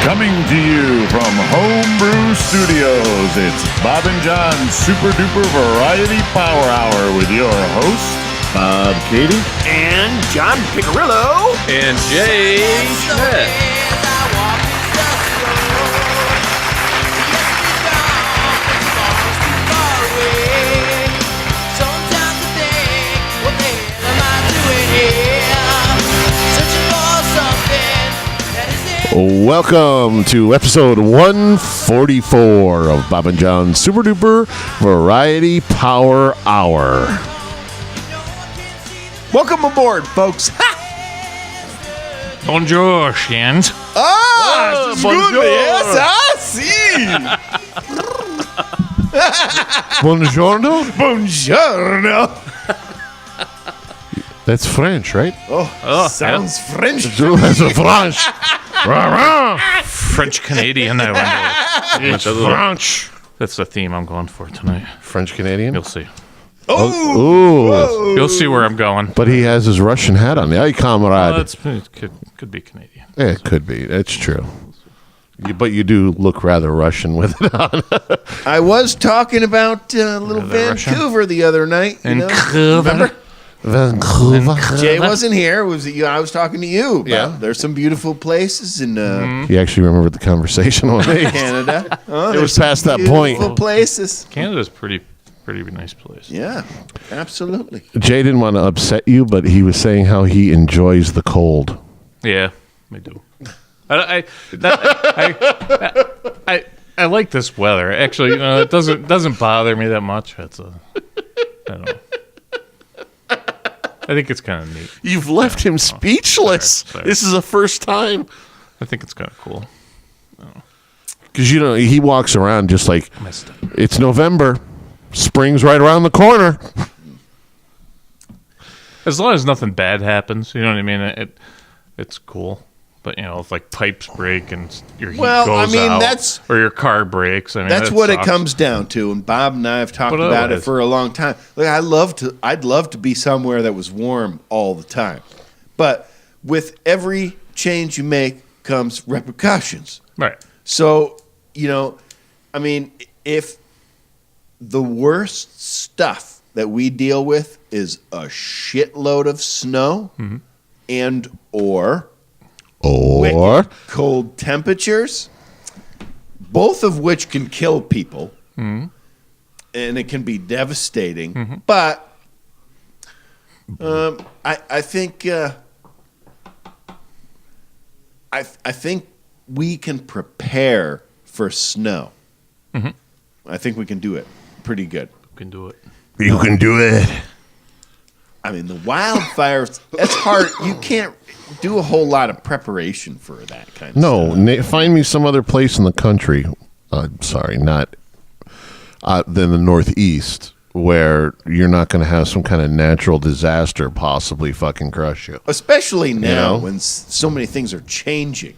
Coming to you from Homebrew Studios, it's Bob and John's Super Duper Variety Power Hour with your hosts, Bob Katie, and John Picarillo, and Jay Schmidt. Welcome to episode 144 of Bob and John's Super Duper Variety Power Hour. Welcome aboard, folks. Bonjour, Shans. Bonjour. Yes, Buongiorno? Buongiorno. That's French, right? Sounds French. That's a French. French Canadian, I wonder. It's French. That's the theme I'm going for tonight. French Canadian? You'll see. Ooh. You'll see where I'm going. But he has his Russian hat on. Hey, comrade. It could be Canadian. Yeah, it could be. It's true. But you do look rather Russian with it on. I was talking about little Vancouver the other night. Remember? Vancouver. Jay wasn't here. I was talking to you. Yeah. There's some beautiful places in You actually remembered the conversation on me. Canada. It was past that point. Beautiful places. Canada's pretty nice place. Yeah, absolutely. Jay didn't want to upset you, but he was saying how he enjoys the cold. Yeah, I do. I like this weather. Actually, it doesn't bother me that much. I don't know. I think it's kind of neat. You've left him speechless. Sorry. This is the first time. I think it's kind of cool. Because, he walks around just like, Messed up. it's November. Spring's right around the corner. As long as nothing bad happens, you know what I mean? It's cool. But, if like pipes break and your heat goes out, or your car breaks. That's what it comes down to. And Bob and I have talked about it for a long time. Look, I'd love to be somewhere that was warm all the time. But with every change you make comes repercussions. Right. So, if the worst stuff that we deal with is a shitload of snow and or wicked cold temperatures, both of which can kill people, and it can be devastating. But I think I think we can prepare for snow. I think we can do it pretty good. You can do it. You can do it. I mean, the wildfires, that's hard. You can't do a whole lot of preparation for that kind of stuff. No, find me some other place in the country. Sorry, not than the Northeast, where you're not going to have some kind of natural disaster possibly fucking crush you. Especially now when so many things are changing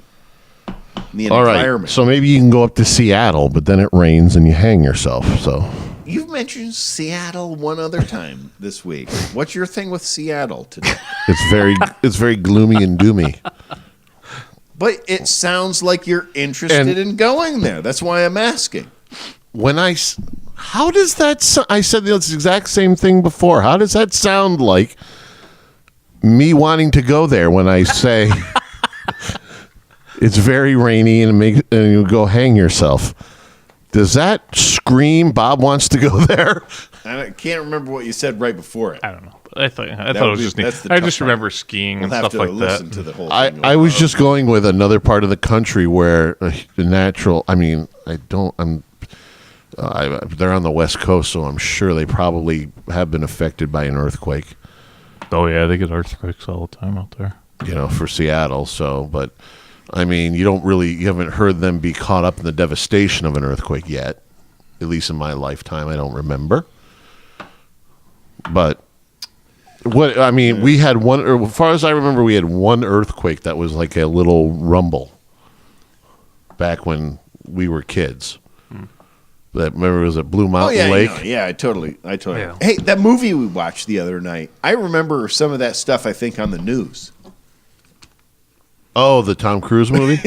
in the All environment. right, so maybe you can go up to Seattle, but then it rains and you hang yourself. So You've mentioned Seattle one other time this week. What's your thing with Seattle today? it's very gloomy and doomy. But it sounds like you're interested in going there. That's why I'm asking. How does that? I said the exact same thing before. How does that sound like me wanting to go there when I say it's very rainy and you go hang yourself? Does that scream Bob wants to go there? I can't remember what you said right before it. I don't know. I thought it was just neat. I just remember skiing and stuff like that. To the whole thing. I was just going with another part of the country where the natural. I mean, they're on the West Coast, so I'm sure they probably have been affected by an earthquake. Oh yeah, they get earthquakes all the time out there. For Seattle. So, but I mean, you haven't heard them be caught up in the devastation of an earthquake yet. At least in my lifetime, I don't remember. But we had one, or as far as I remember, we had one earthquake that was like a little rumble back when we were kids. That remember it was at Blue Mountain Lake. I totally. Yeah. Hey, that movie we watched the other night. I remember some of that stuff. I think on the news. Oh, the Tom Cruise movie?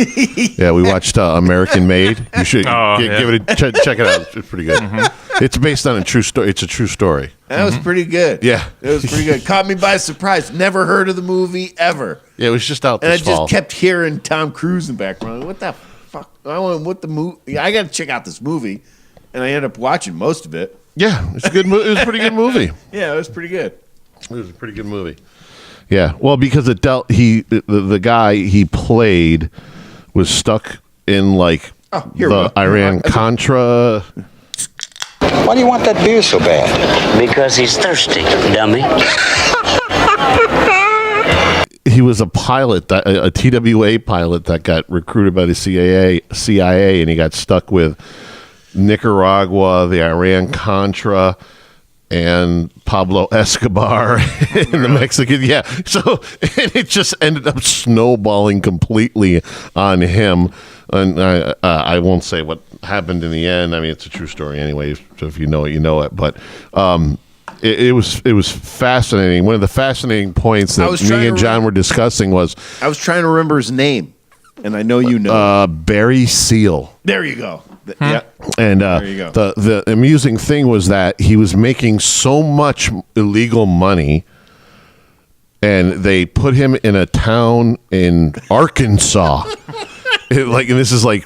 Yeah, we watched American Made. You should give it check it out. It's pretty good. Mm-hmm. It's based on a true story. It's a true story. That was pretty good. Yeah. It was pretty good. Caught me by surprise. Never heard of the movie ever. Yeah, it was just out this fall. And I just kept hearing Tom Cruise in the background. What the fuck? I got to check out this movie. And I ended up watching most of it. Yeah, it's a good movie. It was a pretty good movie. Yeah, it was pretty good. It was a pretty good movie. Yeah, well, because the guy he played was stuck in the Iran-Contra. Why do you want that beer so bad? Because he's thirsty, dummy. He was a pilot, a TWA pilot that got recruited by the CIA, and he got stuck with Nicaragua, the Iran-Contra, and Pablo Escobar and the Mexican. Yeah. So and it just ended up snowballing completely on him. And I won't say what happened in the end. I mean, it's a true story anyway. So if you know it, you know it. But it was fascinating. One of the fascinating points that me and John were discussing was I was trying to remember his name, and I know you know Barry Seal. There you go. Yeah. And there you go. The amusing thing was that he was making so much illegal money, and they put him in a town in Arkansas. And this is I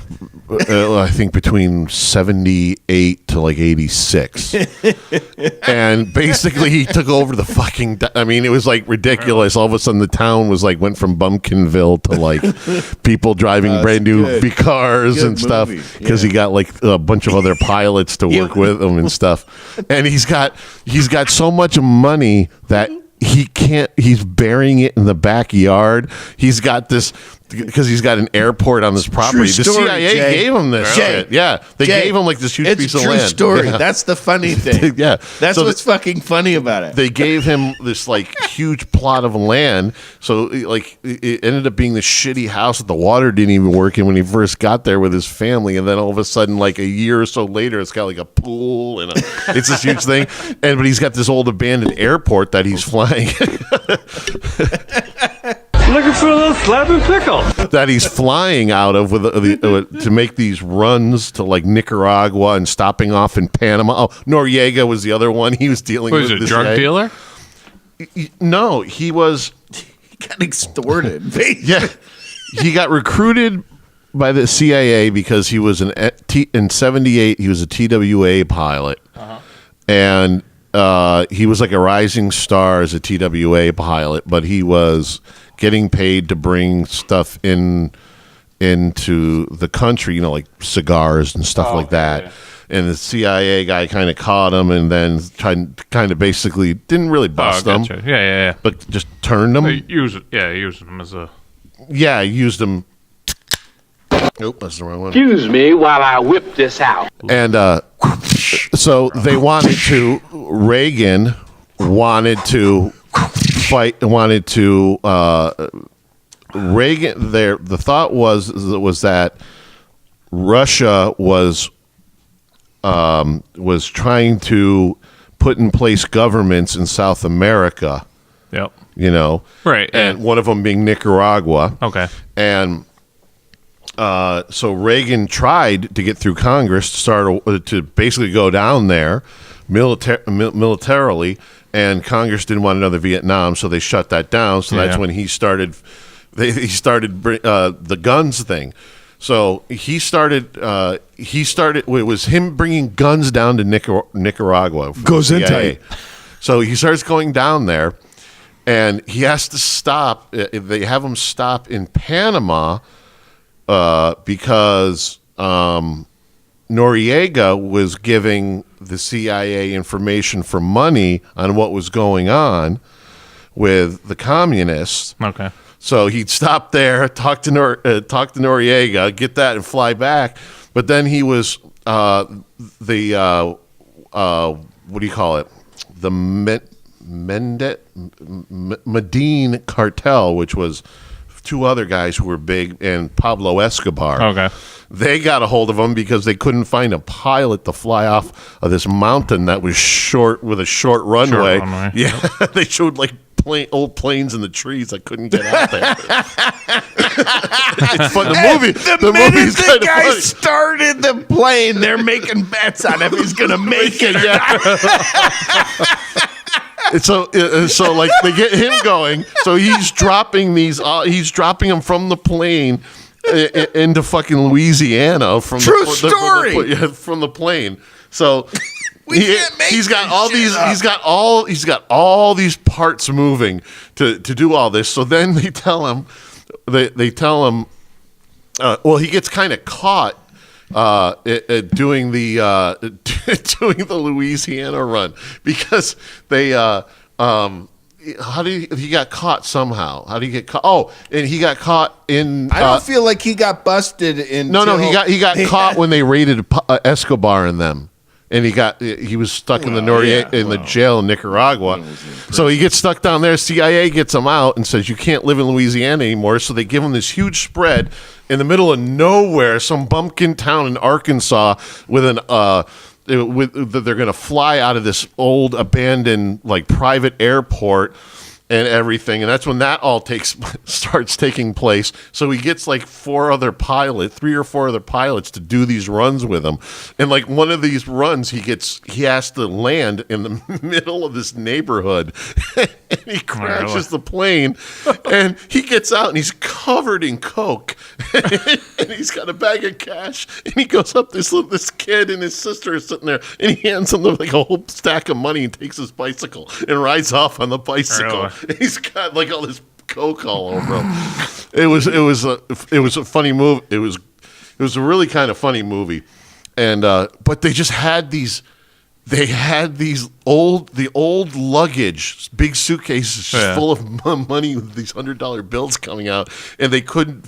think between 78 to 86. And basically he took over the fucking, I mean, it was ridiculous. All of a sudden the town was went from Bumpkinville to people driving brand new cars and stuff because he got a bunch of other pilots to work with him and stuff. And he's got so much money that he's burying it in the backyard. He's got this because he's got an airport on this property. The CIA gave him this shit. Yeah. They gave him this huge piece of land. It's a true story. Yeah. That's the funny thing. Yeah. That's what's fucking funny about it. They gave him this huge plot of land. So it ended up being this shitty house that the water didn't even work in when he first got there with his family. And then all of a sudden, a year or so later, it's got a pool and it's this huge thing. But he's got this old abandoned airport that he's flying. Looking for a little slab and pickle that he's flying out of to make these runs to Nicaragua and stopping off in Panama. Oh, Noriega was the other one he was dealing with. Was he a drug dealer? No, he was. He got extorted. Yeah, he got recruited by the CIA because he was in '78. He was a TWA pilot, and he was a rising star as a TWA pilot, but he was getting paid to bring stuff into the country, cigars and stuff like that. Yeah. And the CIA guy kind of caught him and then kind of basically didn't really bust him. Yeah. But just turned him. He used him as a... Yeah, he used him. Nope, that's the wrong one. Excuse me while I whip this out. And so they Reagan wanted to Reagan there. The thought was that Russia was trying to put in place governments in South America. Yep. Right. And one of them being Nicaragua. Okay. And so Reagan tried to get through Congress to basically go down there militarily. And Congress didn't want another Vietnam, so they shut that down. So that's when he started. He started the guns thing. So he started. It was him bringing guns down to Nicaragua. Goes in tight. So he starts going down there, and he has to stop. They have him stop in Panama because Noriega was giving the CIA information for money on what was going on with the communists. Okay. So he'd stop there, talk to Noriega, get that, and fly back. But then he was what do you call it? The Medellin cartel, which was two other guys who were big, and Pablo Escobar. Okay. They got a hold of him because they couldn't find a pilot to fly off of this mountain that was short with a short runway. Short runway. Yeah, they showed old planes in the trees. I couldn't get out there. It's fun. The movie's the guy started the plane, they're making bets on if he's going to make it. So like they get him going. So he's dropping these. He's dropping them from the plane into fucking Louisiana from True story from the plane. So he's got all these. He's got all these parts moving to do all this. So then they tell him. They tell him. Well, he gets kind of caught doing the doing the Louisiana run because they. He got caught somehow? How did he get caught? Oh, and he got caught in. I don't feel like he got busted in. No, he got caught when they raided Escobar and them, and he was stuck in the jail in Nicaragua. So he gets stuck down there. CIA gets him out and says you can't live in Louisiana anymore. So they give him this huge spread in the middle of nowhere, some bumpkin town in Arkansas with an. They're going to fly out of this old abandoned like private airport and everything, and that's when that all starts taking place. So he gets like 3 or 4 other pilots to do these runs with him, and like one of these runs he has to land in the middle of this neighborhood, and he crashes the plane, and he gets out and he's covered in coke, and he's got a bag of cash, and he goes up this kid and his sister is sitting there, and he hands him like a whole stack of money and takes his bicycle and rides off on the bicycle. Really? He's got like all this coke all over him. It was a funny move. It was a really kind of funny movie, and but they just had these. They had the old luggage, big suitcases full of money with these $100 bills coming out, and they couldn't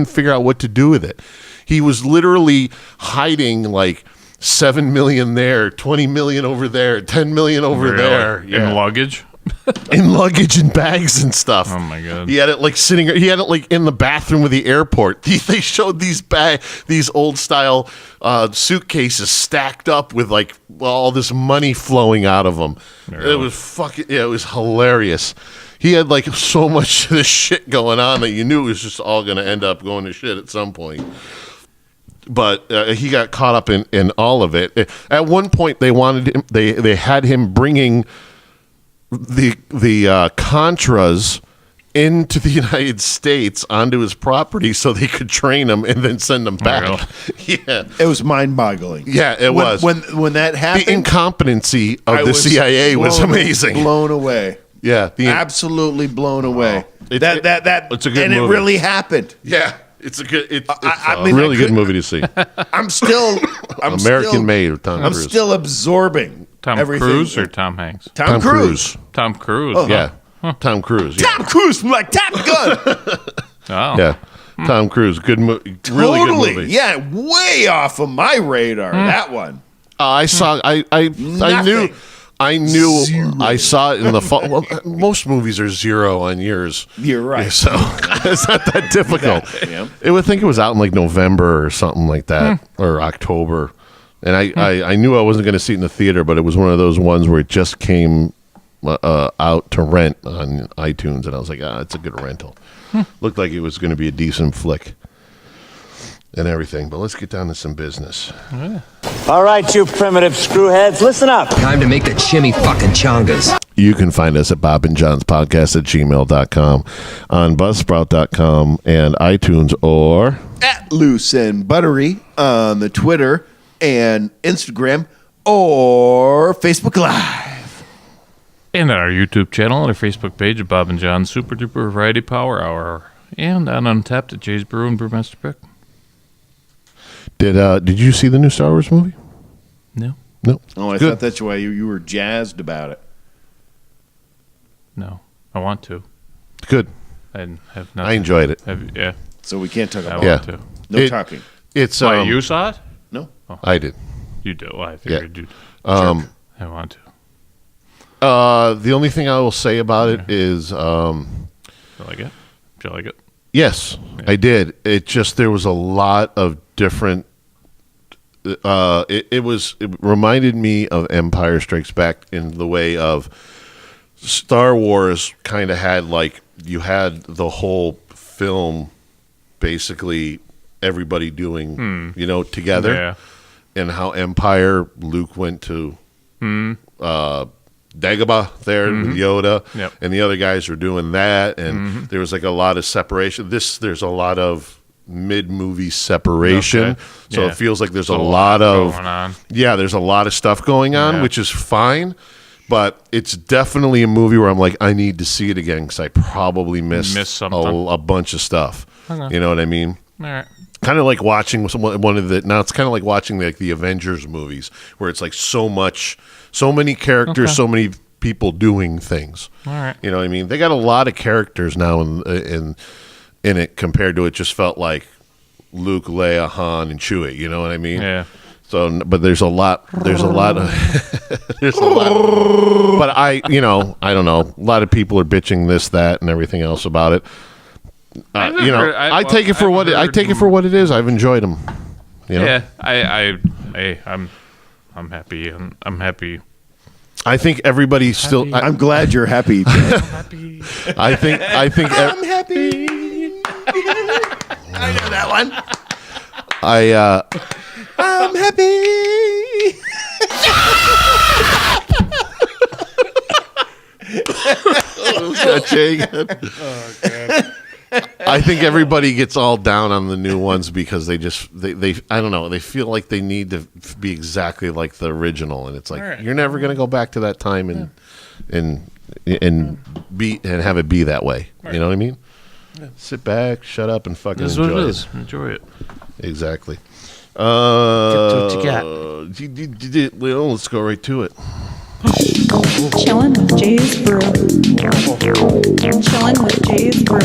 figure out what to do with it. He was literally hiding like $7 million there, $20 million over there, $10 million over there in luggage. In luggage and bags and stuff. Oh my god! He had it like sitting. He had it like in the bathroom of the airport. They showed these old style suitcases stacked up with like all this money flowing out of them. Really? It was it was hilarious. He had like so much of this shit going on that you knew it was just all going to end up going to shit at some point. But he got caught up in all of it. At one point, they wanted him. They had him bringing the Contras into the United States onto his property so they could train him and then send him back. Really? Yeah, it was mind-boggling. Yeah, it was. When that happened, the incompetency of the CIA was amazing. Blown away. Yeah, absolutely blown away. It's a good movie. It really happened. Yeah. It's a really good movie to see. I'm American made with Tom Cruise. I'm still absorbing everything. Cruise or Tom Hanks? Tom Cruise. Tom Cruise. Uh-huh. Yeah. Huh. Tom Cruise. Yeah. Tom Cruise from like Top Gun. Oh. Yeah. Tom Cruise. Good movie. Really good movie. Yeah, way off of my radar, that one. I saw I knew zero. I saw it in the fall. Well, most movies are zero on yours. You're right. So it's not that difficult. I would think it was out in like November or something like that, or October. And I knew I wasn't going to see it in the theater, but it was one of those ones where it just came out to rent on iTunes, and I was like, it's a good rental. Looked like it was going to be a decent flick and everything. But let's get down to some business. All right, you primitive screwheads, listen up. Time to make the chimmy fucking chongas. You can find us at bobandjohnspodcast@gmail.com, on buzzsprout.com, and iTunes, or at Loose and Buttery on the Twitter and Instagram, or Facebook Live. And on our YouTube channel and our Facebook page at Bob and John's Super Duper Variety Power Hour. And on Untapped at Jay's Brew and Brewmaster Pick. Did you see the new Star Wars movie? No. Oh, I thought that's why you were jazzed about it. No, I want to. Good. I have not. I enjoyed it. Yeah. So we can't talk about it. I want to. No talking. It's why you saw it? No. Oh. I did. You do. Well, I figured you. I want to. The only thing I will say about it is, Did you like it? Did you like it? Yes, yeah. I did. It just there was a lot of different. It reminded me of Empire Strikes Back in the way of Star Wars kind of had you had the whole film, basically everybody doing together. Yeah. And how Empire, Luke went to Dagobah there with Yoda, and the other guys were doing that, and there was a lot of separation. There's a lot of mid-movie separation, so it feels like there's a lot of going on. Yeah, there's a lot of stuff going on, which is fine, but it's definitely a movie where I'm like, I need to see it again because I probably missed something. a bunch of stuff. You know what I mean? All right. Kind of like watching one of the. Now it's kind of like watching the Avengers movies, where it's so many characters, so many people doing things. All right. You know what I mean? They got a lot of characters now in it compared to it just felt like Luke, Leia, Han, and Chewie. You know what I mean? Yeah. So, but there's a lot of there's a lot. But I don't know. A lot of people are bitching this, that, and everything else about it. I take it for what it is. I've enjoyed them. Yeah, I'm happy. I'm happy. I think everybody still. I'm glad you're happy. I'm happy. I think. I'm happy. I know that one. I'm happy. I think everybody gets all down on the new ones because they I don't know, they feel like they need to be exactly like the original, and it's like you're never going to go back to that time and have it be that way. You know what I mean? Yeah. Sit back, shut up, and fucking enjoy what it it. is. Enjoy it. Exactly. Get to what you got. Well, let's go right to it. Chillin' with Jay's Brew. Chillin' with Jay's Brew.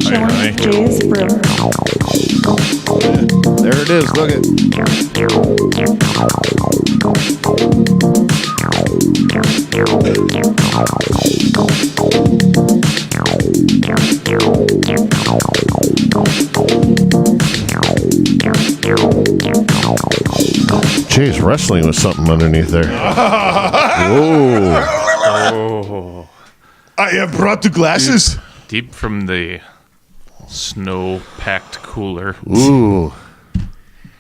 Chillin' with Jay's Brew. There it is. Look at. Jay's wrestling with something underneath there. Oh. I have brought the glasses. Deep from the snow-packed cooler. Ooh.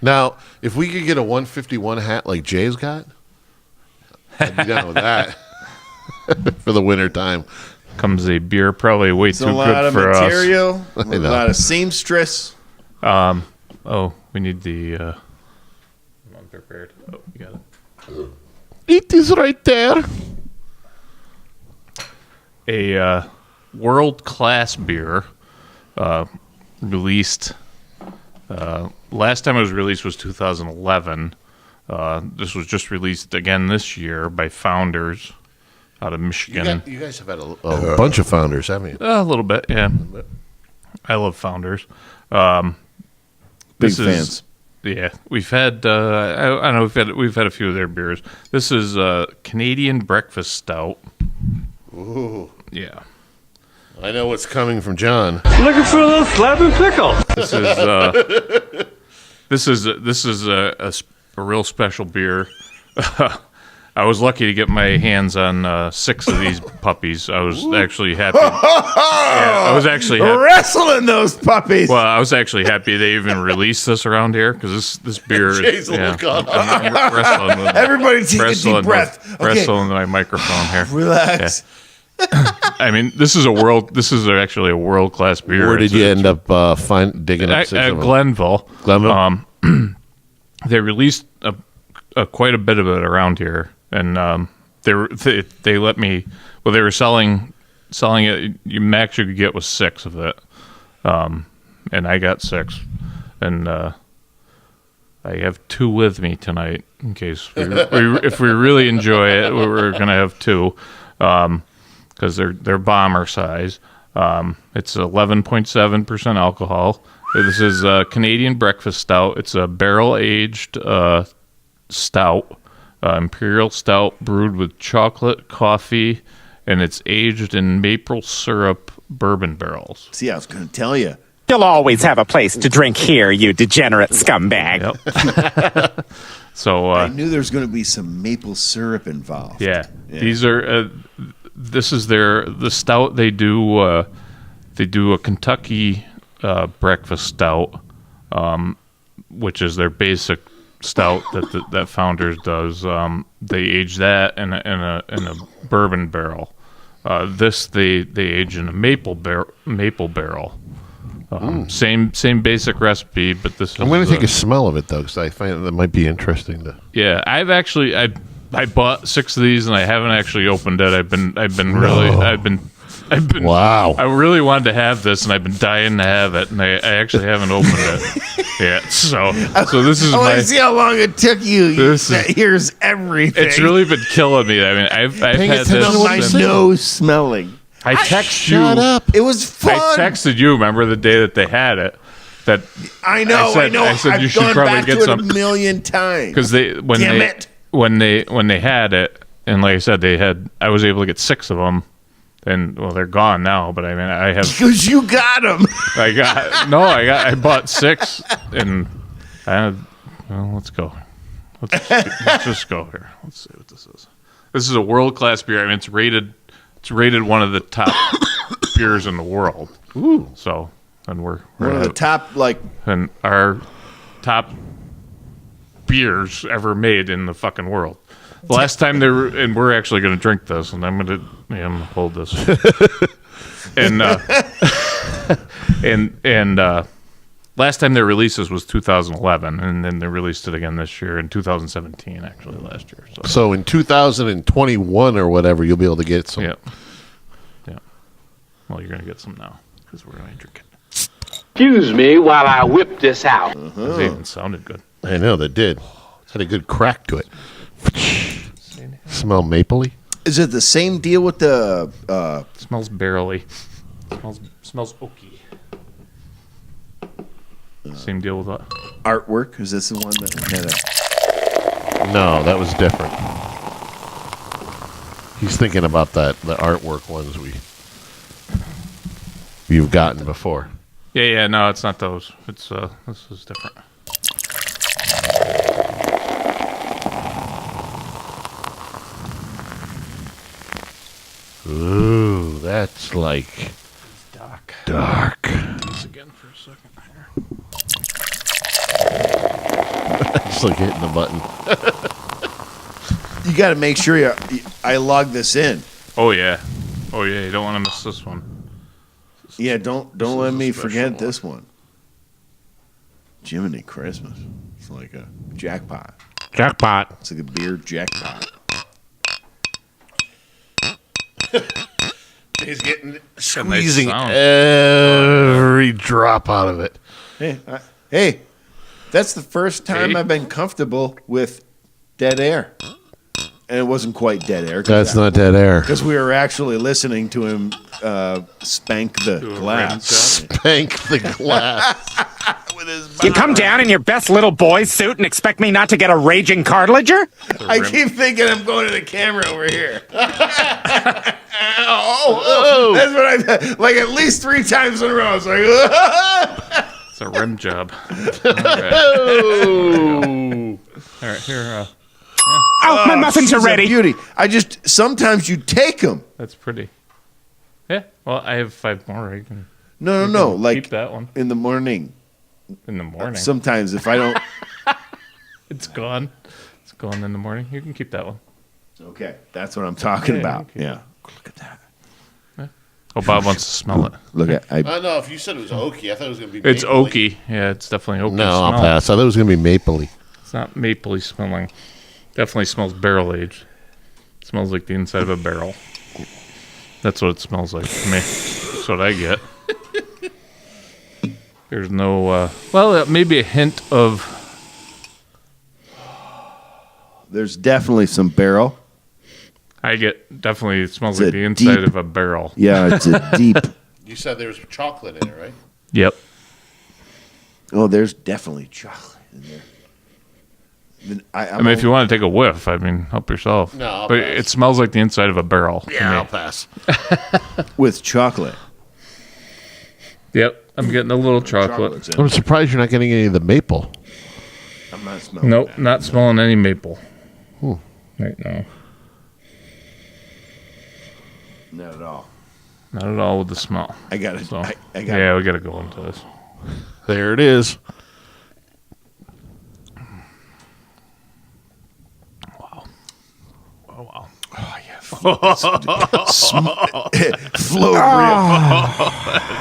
Now, if we could get a 151 hat like Jay's got, I'd be down with that for the winter time. Comes a beer probably way too good for us. A lot of material, a know. lot of seamstress. We need the... I'm unprepared. Oh, you got it. It is right there. A world-class beer released... last time it was released was 2011. This was just released again this year by Founders out of Michigan. You guys have had a bunch of Founders, haven't you? A little bit, yeah. I love Founders. Big fans. Yeah, we've had. I know we've had a few of their beers. This is Canadian Breakfast Stout. Ooh, yeah. I know what's coming from John. Looking for a little slab and pickle. This is a real special beer. I was lucky to get my hands on 6 of these puppies. I was actually happy. I was actually happy. Wrestling those puppies. Well, I was actually happy they even released this around here because this beer is. I'm wrestling with, everybody take a deep breath. Wrestling my microphone here. Relax. Yeah. I mean, this is actually a world class beer. Where did you end up digging up? At Glenville. Glenville. They released quite a bit of it around here, and they let me. Well, they were selling it. Max you could get was 6 of it, and I got 6, and I have 2 with me tonight in case if we really enjoy it, we're gonna have 2. Because they're bomber size. It's 11.7% alcohol. This is a Canadian Breakfast Stout. It's a barrel-aged stout, imperial stout brewed with chocolate, coffee, and it's aged in maple syrup bourbon barrels. See, I was going to tell you. You'll always have a place to drink here, you degenerate scumbag. Yep. So I knew there was going to be some maple syrup involved. yeah. These are this is the stout they do a Kentucky breakfast stout, which is their basic stout that Founders does. They age that in a bourbon barrel. This they age in a maple barrel. Same basic recipe, but this. I'm going to take a smell of it though, because I find that might be interesting to. Yeah, I bought 6 of these and I haven't actually opened it. I've been Wow. I really wanted to have this and I've been dying to have it, and I actually haven't opened it yet. So this is I want to see how long it took you. Here's everything. It's really been killing me. I mean, I've had this. My nose smelling. I texted you. Shut up. It was fun. I texted you. Remember the day that they had it? That I know. I said I've you should gone probably back get to some it a million times. because when they had it, and like I said, I was able to get 6 of them, and well, they're gone now. But I mean, I have because you got them. I bought 6, and let's go. Let's just go here. Let's see what this is. This is a world-class beer. I mean, it's rated one of the top beers in the world. Ooh. So, and we're One of the top, and our top beers ever made in the fucking world. The last time and we're actually going to drink this, and I'm going to hold this. and last time they released this was 2011, and then they released it again this year in 2017, actually last year. So in 2021 or whatever, you'll be able to get some. Yeah. Well, you're going to get some now because we're going to drink it. Excuse me while I whip this out. It even sounded good. I know they did. It had a good crack to it. Smell mapley. is it the same deal with the? Smells barrely. Smells oaky. Same deal with what? Artwork? Is this the one that had a? No, that was different. He's thinking about the artwork ones you've gotten before. Yeah, no, it's not those. It's this is different. Ooh, that's like dark. This again for a second here. It's like hitting the button. You got to make sure I log this in. Oh yeah. You don't want to miss this one. Yeah, don't let me forget this one. Jiminy Christmas. It's like a jackpot. Jackpot. It's like a beer jackpot. He's getting Nice squeezing sound. every drop out of it. Hey, that's the first time Hey. I've been comfortable with dead air. And it wasn't quite dead air. That's not dead air. Because we were actually listening to him spank the glass. Spank the glass. With his You come down in your best little boy suit and expect me not to get a raging cartilager? I keep thinking I'm going to the camera over here. That's what I like at least 3 times in a row. I was like, It's a rim job. All right, here. Oh, my muffins are she's a ready. beauty. Sometimes you take them. That's pretty. Yeah. Well, I have 5 more. You can No. keep Like that one in the morning. in the morning. Sometimes if I don't. It's gone. It's gone in the morning. You can keep that one. Okay, that's what I'm talking about. okay. Yeah. Look at that. Oh, Bob wants to smell it. Look at. I don't know if you said it was oaky. I thought it was going to be. It's mapley. oaky. Yeah, it's definitely oaky. No, I'll smell. pass. I thought it was going to be mapley. It's not mapley smelling. Definitely smells barrel aged. It smells like the inside of a barrel. That's what it smells like to me. That's what I get. There's no, maybe a hint of. There's definitely some barrel. I get definitely. It smells It's like a the inside deep- of a barrel. Yeah, it's a deep. You said there was chocolate in it, right? Yep. Oh, there's definitely chocolate in there. Then I mean, if you want to take a whiff, I mean, help yourself. No, I'll but pass. it smells like the inside of a barrel. to me. Yeah, I'll pass. with chocolate. Yep, I'm getting a little chocolate. Chocolate's in I'm it. surprised you're not getting any of the maple. I'm not smelling Nope, that. not smelling any maple right now. Not at all. Not at all with the smell. I got it. So, I got yeah, we got to go into this. There it is. Oh, wow. Flowed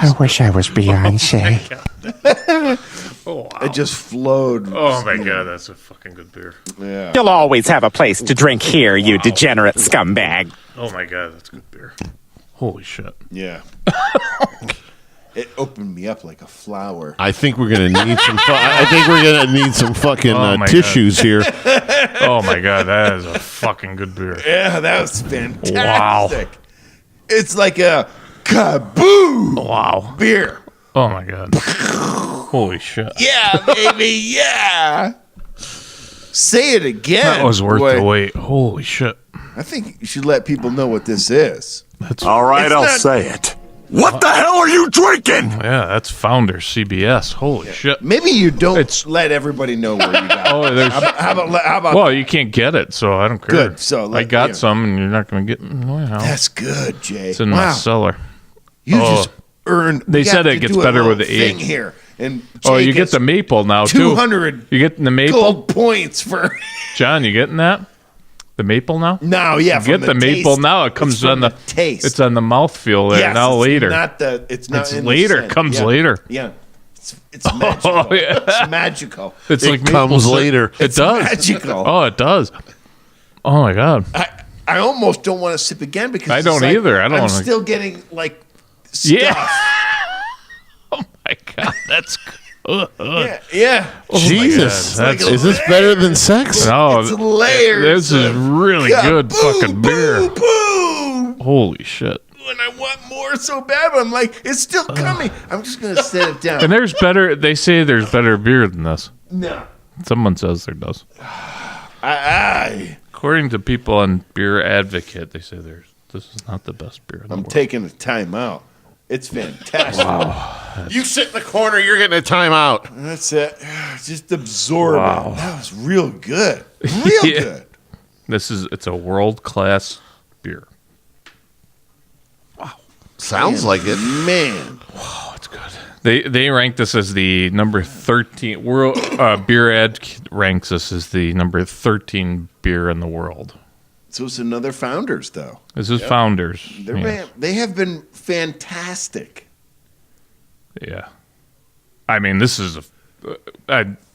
I wish I was Beyonce. It just flowed. Oh, my God, that's a fucking good beer. Yeah. You'll always have a place to drink here, you degenerate scumbag. Oh, my God, that's good beer. Holy shit. Yeah. It opened me up like a flower. I think we're gonna need some. I think we're gonna need some fucking Oh my tissues here. Oh, my God, that is a fucking good beer. Yeah, that was fantastic. Wow. It's like a kaboom Wow. beer. Oh, my God. Holy shit. Yeah, baby, yeah. Say it again. That was worth boy. the wait. Holy shit. I think you should let people know what this is. All right, It's I'll not- say it. What the hell are you drinking? Yeah, that's Founders CBS. Holy shit. Maybe you don't let everybody know where you got it. Oh, there's. How about Well, you can't get it, so I don't care. Good, so I got yeah. some, and you're not going to get. Well, That's good, Jay. it's in my cellar. You Oh. just earned. They we said have it to gets do a better little with the thing age. here. And Oh, Jay you get gets the maple now too. 200 You getting the maple, gold points for. John? You getting that? The maple now? No, yeah. You get from the maple taste. now. It It's comes from on the taste. It's on the mouthfeel there. Yes, now it's later. Not the. It's not. It's in the later. scent. Comes Yeah. later. Yeah. It's magical. yeah. It's magical. It's It like maple comes syrup. later. It It's does. magical. Oh, it does. Oh my God. I almost don't want to sip again because I it's don't like, either. I don't I'm wanna- still getting like stuff. Yeah. Oh my God. That's good. Yeah. Jesus, God, that's- is this better than sex? No, It's layers. this is of really good kaboom, fucking beer. Boom, boom. Holy shit. And I want more so bad, but I'm like, it's still coming. I'm just gonna set it down. And there's better. They say there's better beer than this. No. Someone says there does. According to people on Beer Advocate, they say this is not the best beer in the I'm world. taking a time out. It's fantastic. You sit in the corner, you're getting a timeout. That's it. Just absorb Wow. it. That was real good. Real Yeah. good. It's a world class beer. Sounds like it. Man. Oh, it's good. They rank this as the number 13 world. Beer Ad ranks this as the number 13 beer in the world. So it's another Founders, though. This is Founders. They have been fantastic. Yeah. I mean, this is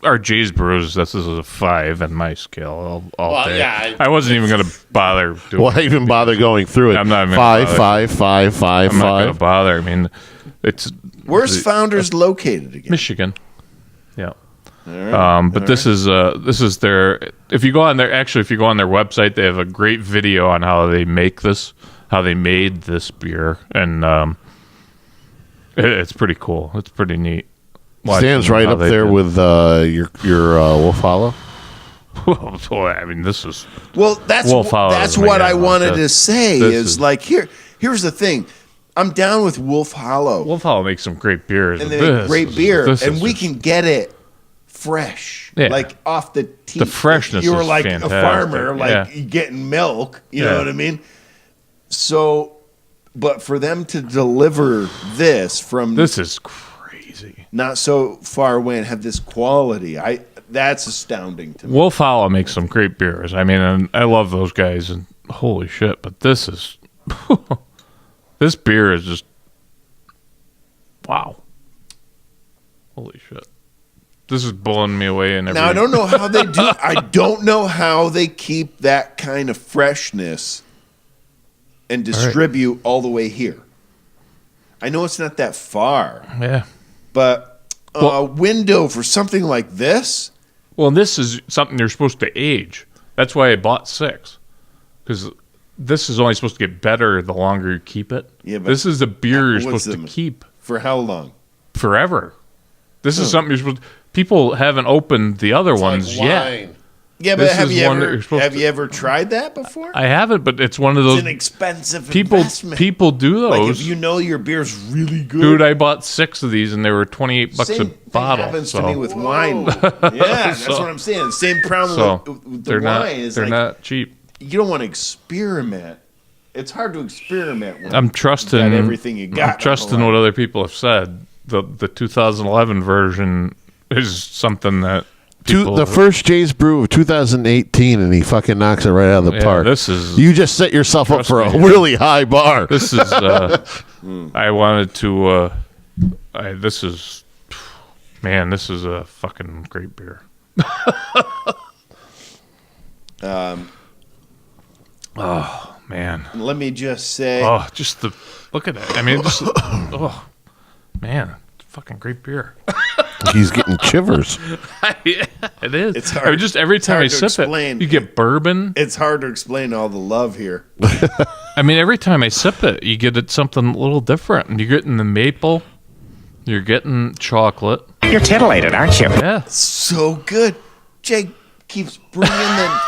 our Jay's Brews. This is a 5 on my scale all day. yeah, I wasn't even going to bother doing. Why even bother going through it? I'm not even five, gonna five, five, five, I'm not going to five. bother. I mean, it's Where's Founders located again? Michigan. Yeah. But this is their. If you go on their website, they have a great video on how they make this, how they made this beer, and it's pretty cool. It's pretty neat. Stands right up there with your Wolf Hollow. Well, I mean, this is Well, that's Wolf Hollow that's doesn't what make I it wanted like to that. say. This Is like here's the thing. I'm down with Wolf Hollow, Wolf Hollow makes some great beers, and but they make this great is- beer, this and is we just- can get it fresh, Yeah. like off the teeth. The freshness You were is like fantastic. a farmer, like Yeah. getting milk. You know Yeah. what I mean? So, but for them to deliver this from This is crazy. not so far away and have this quality, that's astounding to me. Wolf Hollow makes some great beers. I mean, and I love those guys, and holy shit! But this is this beer is just wow. Holy shit! This is blowing me away. In every Now I don't know how they do. I don't know how they keep that kind of freshness and distribute all the way here. I know it's not that far, Yeah. but Well- window for something like this. Well, this is something you're supposed to age. That's why I bought 6, because this is only supposed to get better the longer you keep it. Yeah, but this is a beer you're what's supposed to keep For how long? forever. This is something you're supposed. People haven't opened the other ones yet. Yeah, but This have is you one that you're supposed have to- you ever tried that before? I haven't, but it's one of those It's an expensive people. investment. People do those. Like if you know your beer's really good. Dude, I bought 6 of these and they were $28 Same a thing bottle. happens so. to me with wine. Yeah, that's So- what I'm saying. Same problem So with they're the not. wine. Is They're like, not cheap. you don't want to experiment. It's hard to experiment when I'm you trusting got everything you got. I'm trusting what other people have said. The 2011 version is something that people, The first Jay's Brew of 2018, and he fucking knocks it right out of the Yeah, park. this is- You just set yourself up Trust for a me. really high bar. This is. I wanted to. This is. Man, this is a fucking great beer. Oh man. Let me just say, Oh, just the look at that. I mean, just oh man, fucking great beer. He's getting shivers. Yeah, it is. It's hard- I mean, just every it's time I hard to sip explain. it, you get bourbon. it's hard to explain all the love here. I mean, every time I sip it, you get it something a little different. And you're getting the maple, you're getting chocolate. You're titillated, aren't you? Yeah, So good. Jake keeps bringing the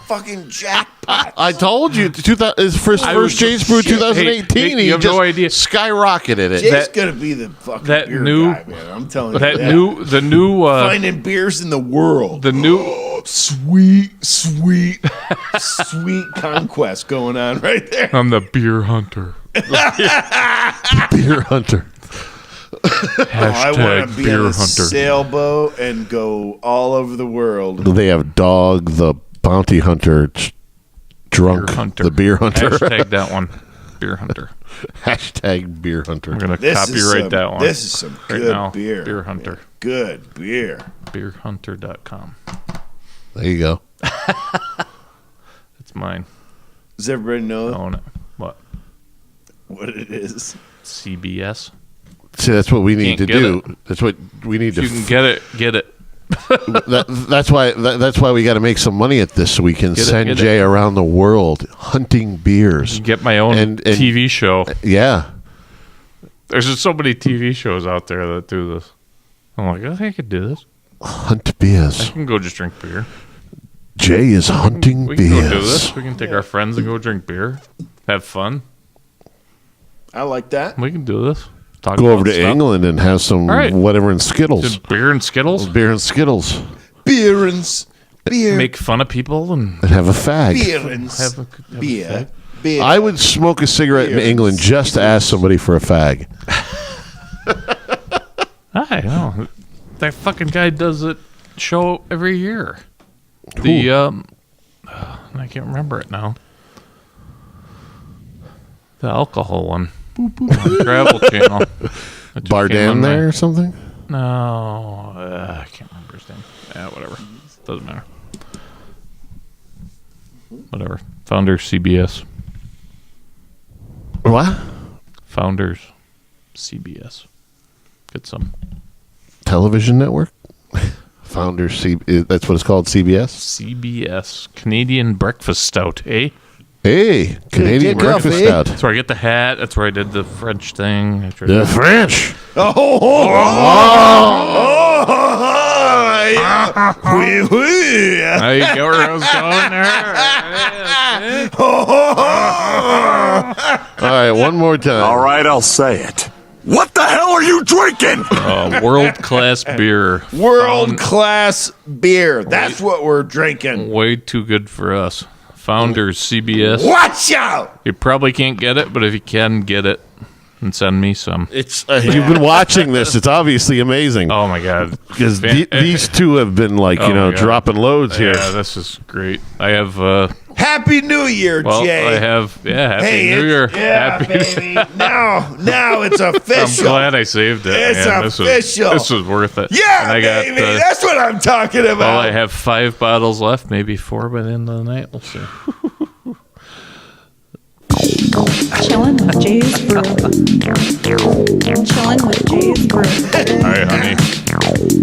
fucking jackpot. I told you, his first was- Jay's Brew shit. 2018. Hey, you he have just no idea. skyrocketed it. Jake's gonna be the fucking that beer new- guy, man. I'm telling you that the new finding beers in the world. the new sweet conquest going on right there. I'm the beer hunter. Beer hunter. I want Hashtag to be beer on a hunter. sailboat and go all over the world. They have Dog the Bounty Hunter, Drunk Beer hunter. the Beer Hunter. Hashtag that one. Beer hunter. Hashtag Beer Hunter. I'm gonna This is copyright some, that one. This is some right good now. beer. Beer hunter. Good beer. Beerhunter.com. There you go. It's mine. Does everybody I know own it. What? what it is? CBS. See, that's what we need Can't to get do. That's what we need If you to. can get it, get it. That's why we got to make some money at this, so we can Get it, send get it. Jay around the world hunting beers. Get my own And- TV show. Yeah, There's just so many TV shows out there that do this. I'm like, I think I could do this. hunt I beers. can go just drink beer. Jay is hunting We can beers. go do this. We can take our friends and go drink beer. Have fun. I like that. We can do this. Talk Go about over to stuff. England and have some All right. whatever in Skittles. Just beer and Skittles. Beer and Skittles. Beer and beer. Make fun of people and And have a fag. beer and have a beer. fag. Beer. I would smoke a cigarette in Beer. England just to ask somebody for a fag. I know. That fucking guy does it show every year. The I can't remember it now. The alcohol one. Travel Channel. It just came Bardan on there my- or something? No, I can't remember his name. Yeah, whatever. Doesn't matter. Whatever. Founders CBS. What? Founders CBS. Get some. Television network? Founder that's what it's called, CBS? CBS. Canadian Breakfast Stout, eh? Hey, Canadian take off, breakfast eh? stout. That's where I get the hat. That's where I did the French thing. I tried The to- French. Oui, oui. I get where I was going there. All right, one more time. All right, I'll say it. What the hell are you drinking? World class beer. World class beer. That's what we're drinking. Way too good for us. Founders CBS. Watch out. You probably can't get it, but if you can get it, and send me some. It's you've been watching this. It's obviously amazing. Oh my god! Because these two have been like Oh my God. dropping loads here. Yeah, this is great. I have. Happy New Year, Well, Jay. I have. Yeah, Happy Hey, New Year. Yeah, Happy baby. now it's I'm official. glad I saved it. It's man. official. This was worth it. Yeah, And I got, baby. That's what I'm talking about. well, I have 5 bottles left, maybe 4 by the end of the night. We'll see. Chillin' with Jay's Brew. Chillin' with Jay's Brew. Hi, honey.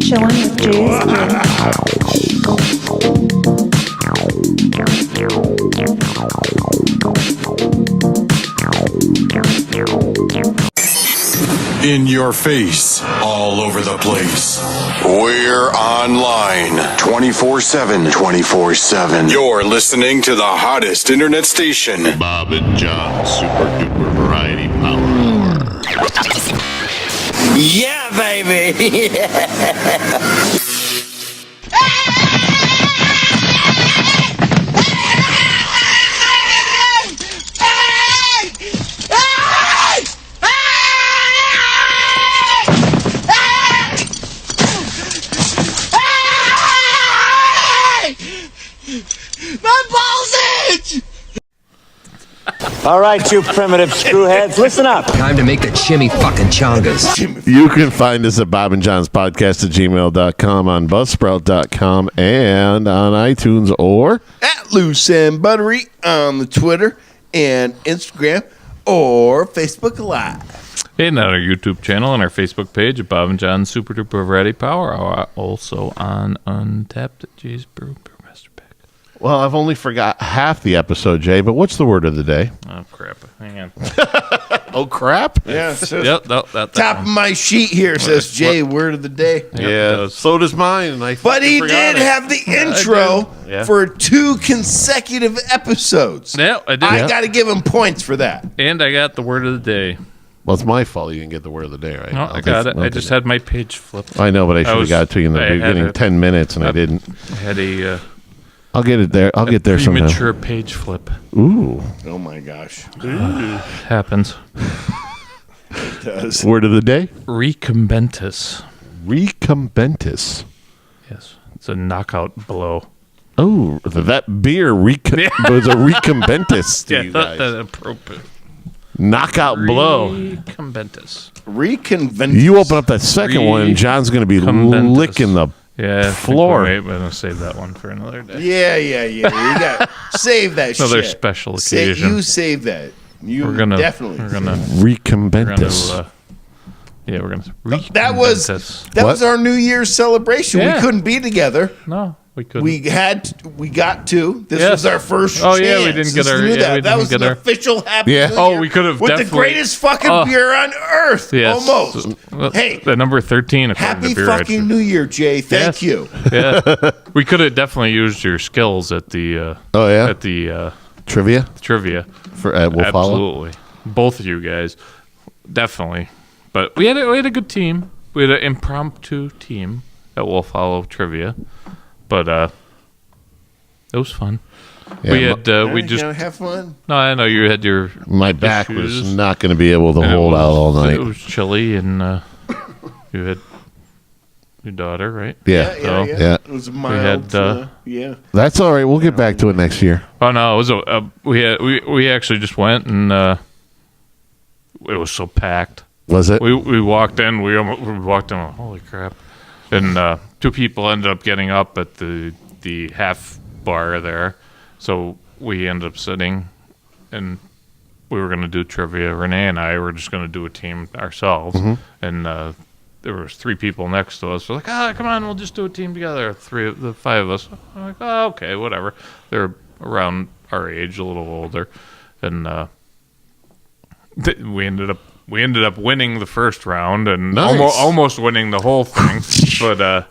Chillin' with Jay's Brew. In your face. All over the place. We're online 24/7. 24/7. You're listening to the hottest internet station. Bob and John Super Duper Variety Power Hour. Yeah, baby. All right, you primitive screwheads, listen up. Time to make the chimmy fucking chongas. You can find us at Bob and John's Podcast at gmail.com, on Buzzsprout.com, and on iTunes, or At Loose and Buttery on the Twitter and Instagram or Facebook Live. And on our YouTube channel and our Facebook page at Bob and John Super Duper Variety Power Hour. Also on Untapped at Jay's Brew Brewmaster Pack. well, I've only forgot half the episode, Jay, but what's the word of the day? Oh, crap. Hang on. Oh, crap? Yeah, so Yep, that top of my sheet here says Jay, word of the day. Yeah, so does mine. And I But he forgot did it. have the intro Yeah. for 2 consecutive episodes. Yeah, I did. I got to give him points for that. And I got the word of the day. Well, it's my fault you didn't get the word of the day, right? No, I got it. I just had my page flipped. I know, but I should have was- got it to you in the I had beginning, a- 10 minutes, and I didn't. I had a I'll get it there. I'll get there sometime. premature page flip. Ooh. Oh, my gosh. Happens. It does. Word of the day? Recumbentus. Recumbentus. Yes. It's a knockout blow. Oh, that beer was a recumbentus to you guys. That's appropriate. Knockout blow. Recumbentus. Reconvince. You open up that second one, and John's going to be Recumbentus. licking the Yeah, floor. We're going to save that one for another day. Yeah. You got save that Another shit. special occasion. You save that. You We're gonna definitely. We're gonna. recumbentus. We're gonna. That was Recumbentus. our New Year's celebration. Yeah. We couldn't be together. No, we couldn't. We got to. This Yes. was our first. Oh, yeah, we chance. didn't get Just our- knew yeah, that. we That didn't was get an our- official happy. Yeah. New Oh, Year we could have with the definitely- greatest fucking Oh. beer on earth. Yes. Almost. Well, Hey, the number 13. according happy to Beer fucking Edge. New Year, Jay. Thank Yes. you. Yeah, we could have definitely used your skills at the. Oh, yeah? At the Trivia trivia. for Wolf Hollow? Absolutely, both of you guys, definitely. But we had a good team. We had an impromptu team at Wolf Hollow Trivia, but it was fun. Yeah, we had we You just know, have fun. no. I know you had your My back was issues. not going to be able to And it hold was- out all night. It was chilly, and you had your daughter, right? Yeah. So- Yeah. It was mild. had, yeah. That's all right. We'll get back to it next year. Oh no, it was we actually just went, and it was so packed. Was it? We walked in. We walked in. Holy crap! And 2 people ended up getting up at the half bar there, so we ended up sitting, and we were going to do trivia. Renee and I were just going to do a team ourselves, and there was 3 people next to us. We're like, come on, we'll just do a team together. 5 of us. I'm like, oh, okay, whatever. They're around our age, a little older, and we ended up winning the first round and Nice. almost winning the whole thing, but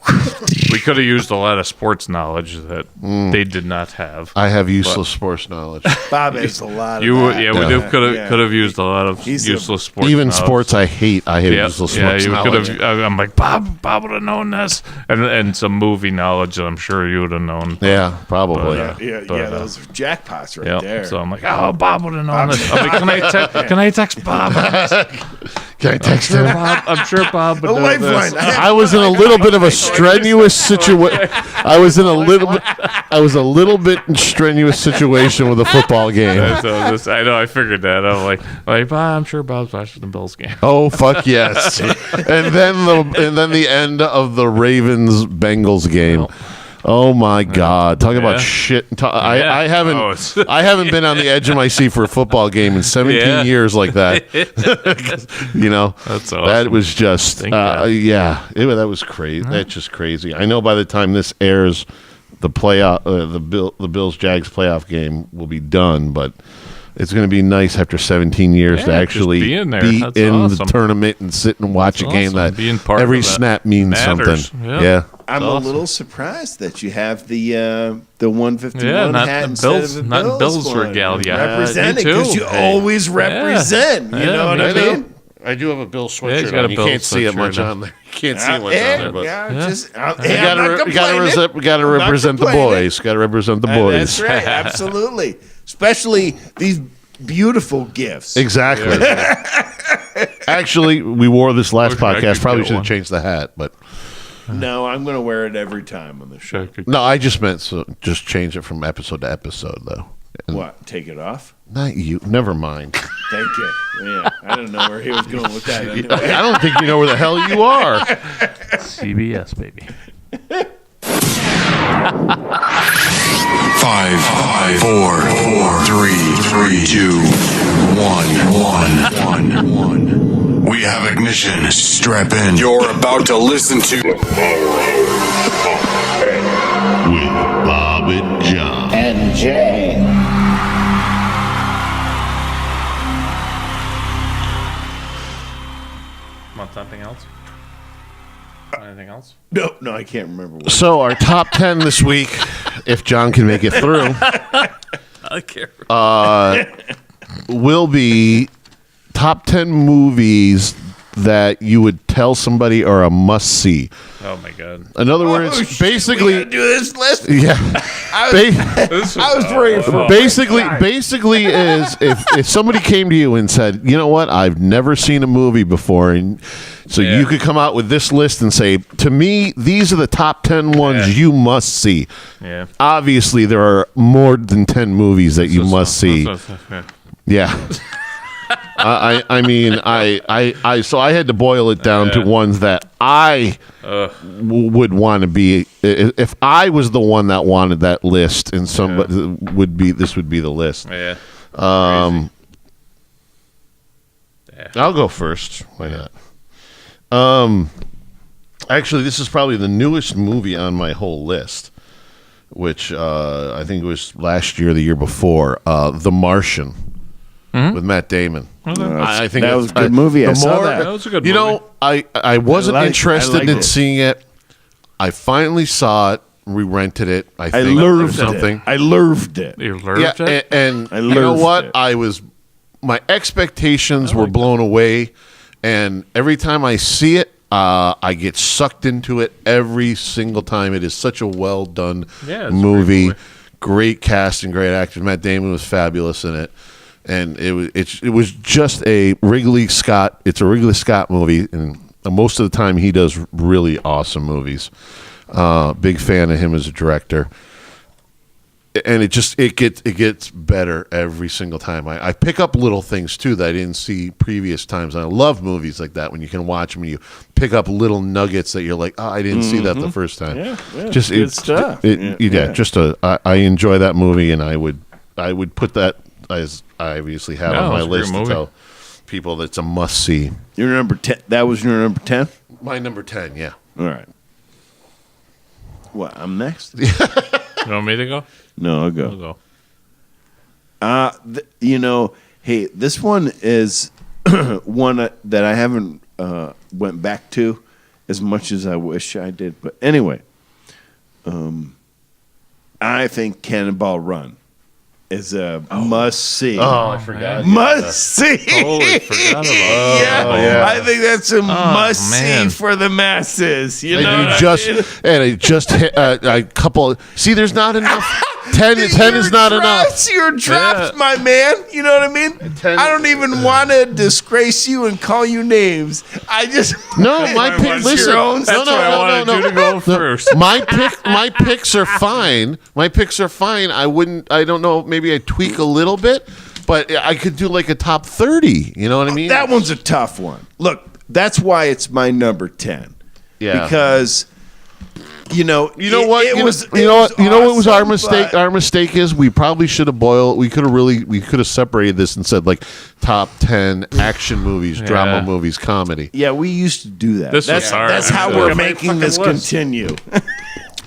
we could have used a lot of sports knowledge that they did not have. I have useless sports knowledge. Bob has a lot of You that. we could Yeah. have used a lot of He's a- useless sports. Even knowledge. sports I hate, I have Yeah, useless yeah, sports you could knowledge. have. I'm like Bob would have known this, and some movie knowledge that I'm sure you would have known. Yeah, probably. But, Yeah, those are jackpots right Yeah, there. so I'm like, oh, Bob would have known this. I'm like, can I text Bob? Can I text him? I'm sure Bob would A know lifeline. this. I was in a little bit of a strenuous situation. I was a little bit in strenuous situation with a football game. I know. I figured that. I'm like, Bob, I'm sure Bob's watching the Bills game. Oh fuck yes! and then the end of the Ravens Bengals game. Oh my God! Talk about shit. I haven't Oh, it's- I haven't been on the edge of my seat for a football game in 17 Yeah. years like that. You know, That's awesome. that was just Thank God. that was crazy. That's just crazy. I know by the time this airs, the playoff the Bills Jags playoff game will be done, but It's going to be nice after 17 years to Yeah, actually just be in there. be That's in awesome. the tournament and sit and watch a game awesome. that Being part every of that snap means matters. something. Yeah. Yeah. I'm awesome. a little surprised that you have the 151 Yeah, not hat the instead Bills- of a not Bills Bills one. regalia. Representing Me too. because you Hey. always represent. You Yeah, know what me I too. mean? I do have a Bill he's sweatshirt got a on. You Bill can't see it much sweatshirt on there. You can't see it much on there, but We got to represent the boys. Got to represent the boys. That's right, absolutely. Especially these beautiful gifts. Exactly. Actually, we wore this last Wish I podcast. could Probably get should have one. changed the hat, but No, I'm going to wear it every time on the show. no, I just meant just change it from episode to episode, though. And What? Take it off? Not you. Never mind. Thank you. Yeah, I don't know where he was going with that. Anyway. I don't think you know where the hell you are. CBS, baby. 5, 4, 3, 2, 1. We have ignition. Strap in. You're about to listen to With Bob and John. And Jay. Want something else? Anything else? No, I can't remember. What. So our top 10 this week, if John can make it through, I care. will be top 10 movies that you would tell somebody are a must-see. Oh my god. In other words, Oh, shit, basically... we gotta do this list. Yeah. I was praying for Basically is if somebody came to you and said, you know what, I've never seen a movie before, and so you could come out with this list and say, to me, these are the top 10 ones you must see. Yeah. Obviously, there are more than 10 movies that you must see. Yeah. I mean, so I had to boil it down to ones that I would want to be. If I was the one that wanted that list, and somebody this would be the list. Yeah. I'll go first. Why not? Actually, this is probably the newest movie on my whole list, which I think it was last year, or the year before. The Martian. With Matt Damon. I think that was a good movie. I saw that. That was a good You movie. know, I wasn't interested in it. seeing it. I finally saw it. We rented it. I I think or lurved something. it. I lurved it. You learned Yeah, it? and I you know lurved what? it. My expectations were blown away, and every time I see it, I get sucked into it every single time. It is such a well done Yeah, it's a movie. great movie. Great cast and great actors. Matt Damon was fabulous in it. And it was just a Ridley Scott. It's a Ridley Scott movie, and most of the time he does really awesome movies. Big fan of him as a director, and it gets better every single time. I pick up little things too that I didn't see previous times. And I love movies like that when you can watch them and you pick up little nuggets that you're like, oh, I didn't see that the first time. Yeah, just good stuff. I enjoy that movie, and I would put that as I obviously have No, on my it's a great list to movie. tell people that's a must see. Your number 10. That was your number 10. My number 10, yeah. All right. What? I'm next. You want me to go? No, I'll I'll go. go. Hey, this one is one that I haven't went back to as much as I wish I did. But anyway, I think Cannonball Run is a must see. Oh, I forgot. Must see. Totally forgot about that. I think that's a must see man. for the masses. You know, And what you just I mean? and it just hit a couple. See, there's not enough. 10 is not enough. You're dropped, my man. You know what I mean? 10 I don't even want to disgrace you and call you names. I just No, my pick. What's Listen, your own? That's why I wanted you to go first. My picks are fine. My picks are fine. I don't know. Maybe I tweak a little bit, but I could do like a top 30. You know what I mean? that one's a tough one. Look, that's why it's my number 10. Yeah. Because you know what? You know what was our awesome, mistake? but- Our mistake is we probably should have we could have separated this and said like top 10 action movies, drama movies, comedy. Yeah, we used to do that. This was hard. That's how Yeah. we're Look at my making this fucking list. continue.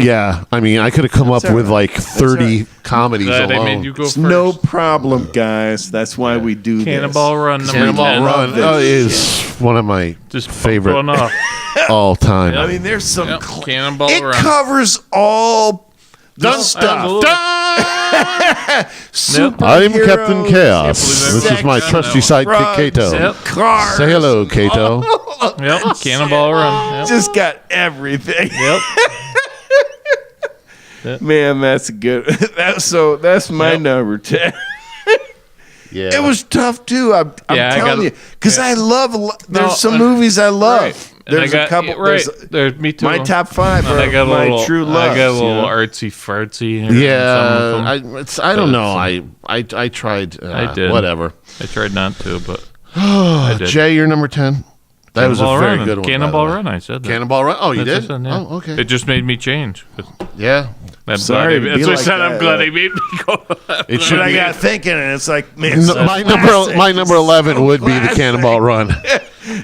Yeah, I mean, I could have come up with like 30 comedies Glad I alone. made you go It's first. no problem, guys. That's why we do Cannonball Run. Number Cannonball 10. Run is one of my Just favorite going off. all time. I mean, there's some. Yep, Cannonball It Run. covers all the Done stuff. I'm Captain Chaos. Can't believe This is my I trusty forgot sidekick, drugs, Kato. Yep. Cars. Say hello, Kato. Yep, Cannonball Run. Yep. Just got everything. Yep. Man, that's good. That's my number 10. Yeah. It was tough too. I'm Yeah, I telling got- you, because I love. There's No, some movies I love. Right. And There's I a got, couple. Right. There's Me too. my top 5 And are I got a my little, true loves. I got a little you know? artsy fartsy. Yeah, I don't know. I tried. I did. Whatever. I tried not to, but I did. Jay, you're number 10. That was a Cannonball very Run. good one. by the Cannonball way. Run. I said that. Cannonball Run. Oh, you That's did? what I said, yeah. Oh, okay. It just made me change. Yeah. I'm Sorry glad to I, be that's what I like said. I'm that, glad yeah. he made me go. It should But I be. got thinking, and it's like, man, My number 11 would be the Cannonball Run.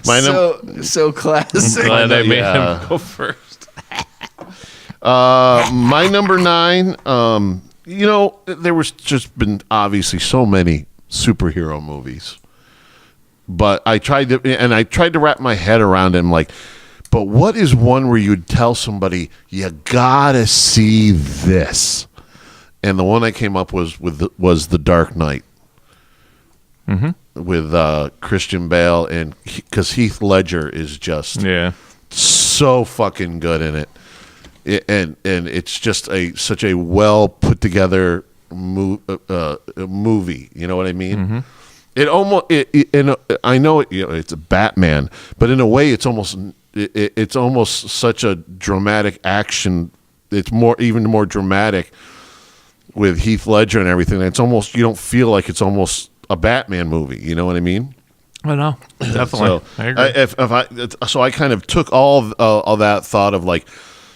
My so classic. Glad I made Yeah. him go first. My number 9. There was just been obviously so many superhero movies, but I tried to wrap my head around it. I'm like, but what is one where you'd tell somebody you gotta see this? And the one I came up was The Dark Knight, with Christian Bale, and because Heath Ledger is just so fucking good in it. And it's just such a well put together movie. You know what I mean? It almost I know it's a Batman, but in a way it's almost such a dramatic action. It's even more dramatic with Heath Ledger and everything. It's almost, you don't feel like it's almost a Batman movie. You know what I mean? I know, definitely. I agree. So I kind of took all that thought of like,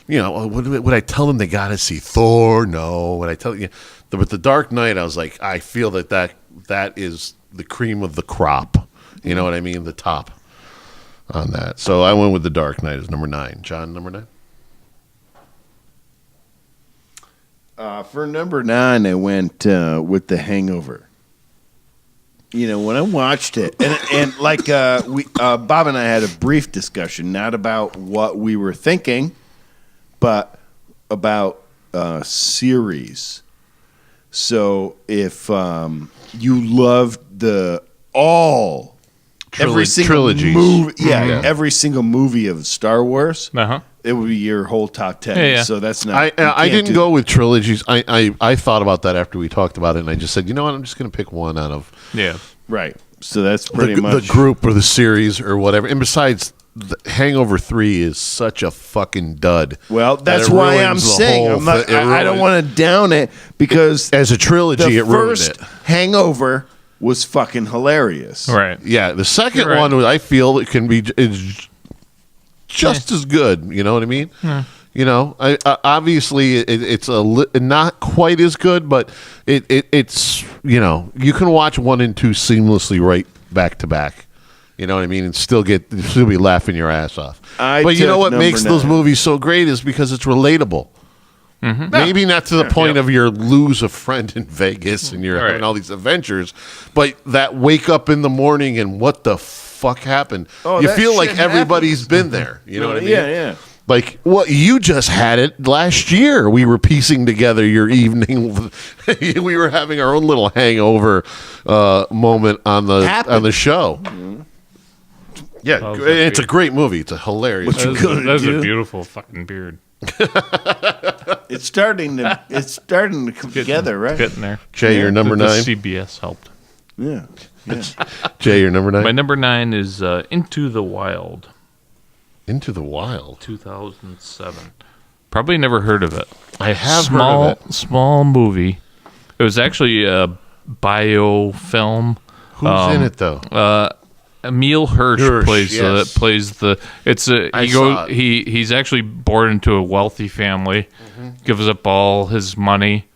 would I tell them they got to see Thor? No. Would I tell you? But The Dark Knight, I was like, I feel that is the cream of the crop. You know what I mean? The top on that. So I went with The Dark Knight as number 9. John, number 9? For number 9, I went with The Hangover. When I watched it, and like Bob and I had a brief discussion, not about what we were thinking, but about series. So if you loved every single trilogies. movie, every single movie of Star Wars, it would be your whole top 10. Yeah. So that's not. I didn't go with trilogies. I thought about that after we talked about it, and I just said, you know what? I'm just going to pick one out of right. So that's pretty much the group or the series or whatever. And besides, Hangover 3 is such a fucking dud. Well, that's that it why I'm ruins the saying whole I don't want to down it, because as a trilogy, the it ruined first it. Hangover was fucking hilarious. Right. Yeah, the second You're right. one, I feel it can be is just as good. You know what I mean? Obviously it's not quite as good, but it's you can watch 1 and 2 seamlessly right back to back. You know what I mean? And still be laughing your ass off. But you know what makes those movies so great is because it's relatable. Maybe not to the point of you lose a friend in Vegas and you're having all these adventures, but that wake up in the morning and what the fuck happened? You feel like everybody's been there. You know what I mean? Yeah. Like, what you just had it last year. We were piecing together your evening. We were having our own little hangover moment on the show. Yeah, it's a great movie. It's a hilarious. That's a beautiful fucking beard. It's starting to come together, right? Getting there. Jay, your number 9. CBS helped. Yeah. Jay, your number 9. My number 9 is Into the Wild. Into the Wild, 2007. Probably never heard of it. I have heard of it. Small movie. It was actually a biofilm. Who's in it though? Emil Hirsch plays yes. plays the. It's a I saw it. he's actually born into a wealthy family, gives up all his money,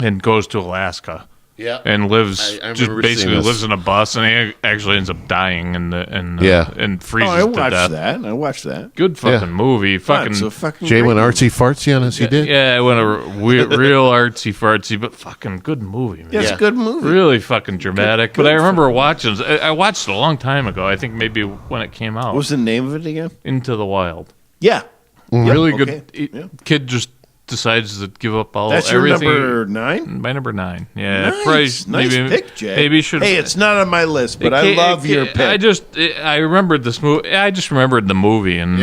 and goes to Alaska Yeah. And lives I just remember basically seeing this. lives in a bus, and he actually ends up dying and freezes I to watched death. that. I watched that. Good fucking movie. Fucking It's a fucking Jay great went movie. artsy fartsy on us. He did. Yeah, it went a real artsy fartsy, but fucking good movie, man. Yeah, it's a good movie. Really fucking dramatic. Good but I remember watching. I watched it a long time ago. I think maybe when it came out. What was the name of it again? Into the Wild. Yeah. Really okay. good. Kid just decides to give up all That's everything. your number 9? My number 9. Yeah, Nice. Nice pick, Jay. Maybe should. Hey, it's not on my list, but I love your pick. I remembered this movie. I just remembered the movie, and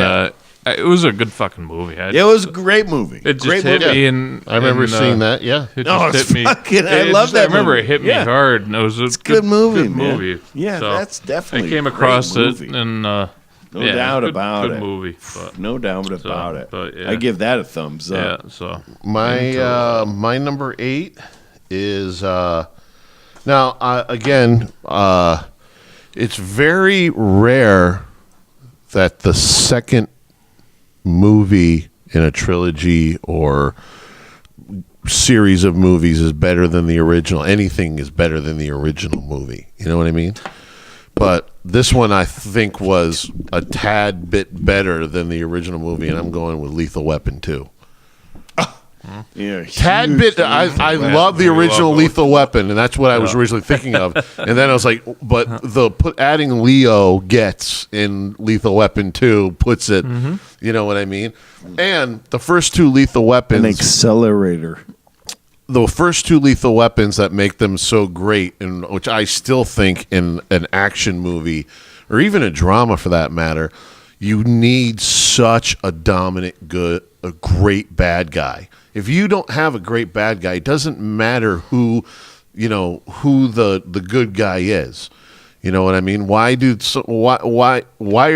it was a good fucking movie. It was a great movie. It just great hit movie. me, and I remember seeing that. Yeah. It No, just it's hit me. fucking- I It love just- that I remember movie. it hit me Yeah. hard, and it was a good movie, man. movie. Yeah, So that's definitely I came a great across movie. it, and No doubt about good it. movie. But, No doubt about it. but, yeah. I give that a thumbs up. yeah, so My number 8 is now again. It's very rare that the second movie in a trilogy or series of movies is better than the original. Anything is better than the original movie. You know what I mean? But this one I think was a tad bit better than the original movie, and I'm going with Lethal Weapon 2. Yeah, Tad huge bit. fan. I love the original Lethal Weapon, and that's what I was originally thinking of. And then I was like, but adding Leo Getz in Lethal Weapon 2 puts it. You know what I mean? And the first two Lethal Weapons, An accelerator. the first two Lethal Weapons that make them so great, and which I still think in an action movie or even a drama for that matter, you need such a dominant, a great bad guy. If you don't have a great bad guy, it doesn't matter who the good guy is. You know what I mean? Why are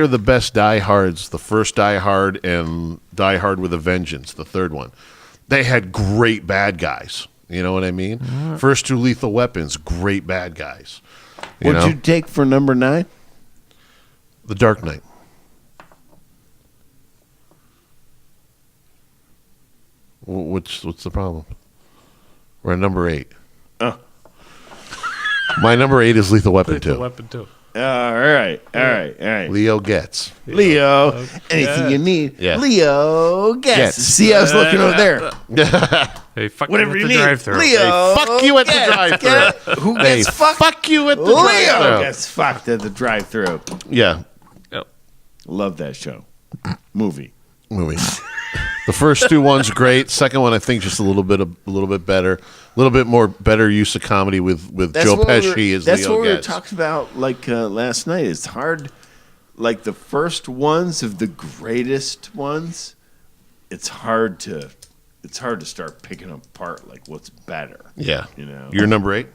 the best Die Hards the first Die Hard and Die Hard with a Vengeance, the third one? They had great bad guys. You know what I mean? First two Lethal Weapons, great bad guys. What'd you take for number 9? The Dark Knight. What's the problem? We're at number 8. Oh. My number 8 is Lethal Weapon 2. Weapon 2. All right. Leo Getz. Leo, anything you need. Yeah. Leo gets. Gets. See, I was looking over there. Hey, fuck Whatever you you at the need. drive-thru. Leo, Fuck you at the gets. drive-thru. Who Hey, gets fucked? fuck you at the Leo drive-thru. gets fucked at the drive-thru. Yeah. Yep. Love that show. Movie. The first two ones great. Second one I think just a little bit better. A little bit more better use of comedy with Joe Pesci as That's Leo what we were Getz. talking about last night. It's hard, like the first ones of the greatest ones. It's hard to start picking apart like what's better. Yeah. You know. You're number 8?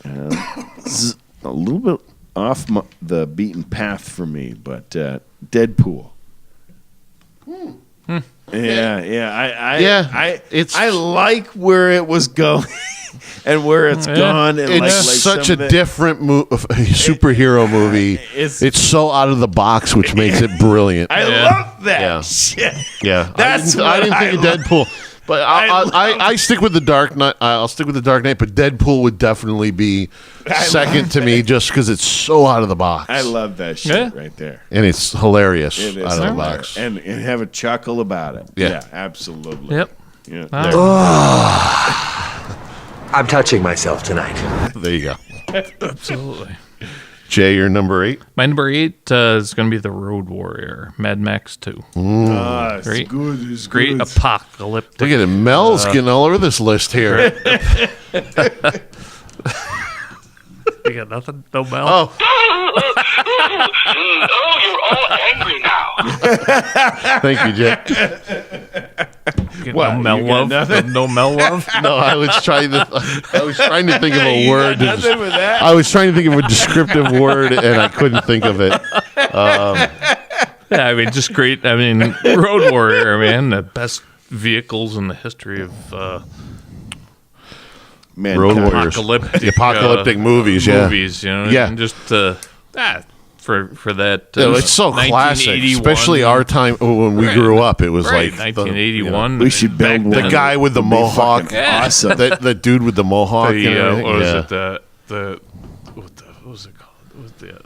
This is a little bit off the beaten path for me, but Deadpool. Yeah. I like where it was going and where it's gone. And It's like such some a of it- different superhero movie. It's so out of the box, which makes it brilliant. I love that Yeah. shit. Yeah, That's I didn't what think I of Deadpool, but I stick with the Dark Knight. I'll stick with the Dark Knight, but Deadpool would definitely be second to me, just because it's so out of the box. I love that shit right there. and it's hilarious It is out of the hilarious. box. And have a chuckle about it. Yeah. Absolutely. Yep. Yeah. I'm touching myself tonight. There you go. Absolutely. Jay, you're number 8. My number 8 is going to be The Road Warrior, Mad Max 2. It's Great. good. It's Great good. apocalyptic. Look at it. Mel's getting all over this list here. You got nothing? No Mel? Oh, Oh, you're all angry now. thank you, Jay. You got What, no Mel you got love? nothing? No Mel love? No, I was trying to think of a You word. got nothing with that? I was trying to think of a descriptive word, and I couldn't think of it. Yeah, I mean, just great. I mean, Road Warrior, man, the best vehicles in the history of Man, Road Warriors. apocalyptic, The apocalyptic movies, yeah. movies, you know, Yeah. and just for that. It's so classic, especially our time when we grew up. It was like 1981. We should build one. The guy with the mohawk. Awesome. That dude with the mohawk. What was it called? It was the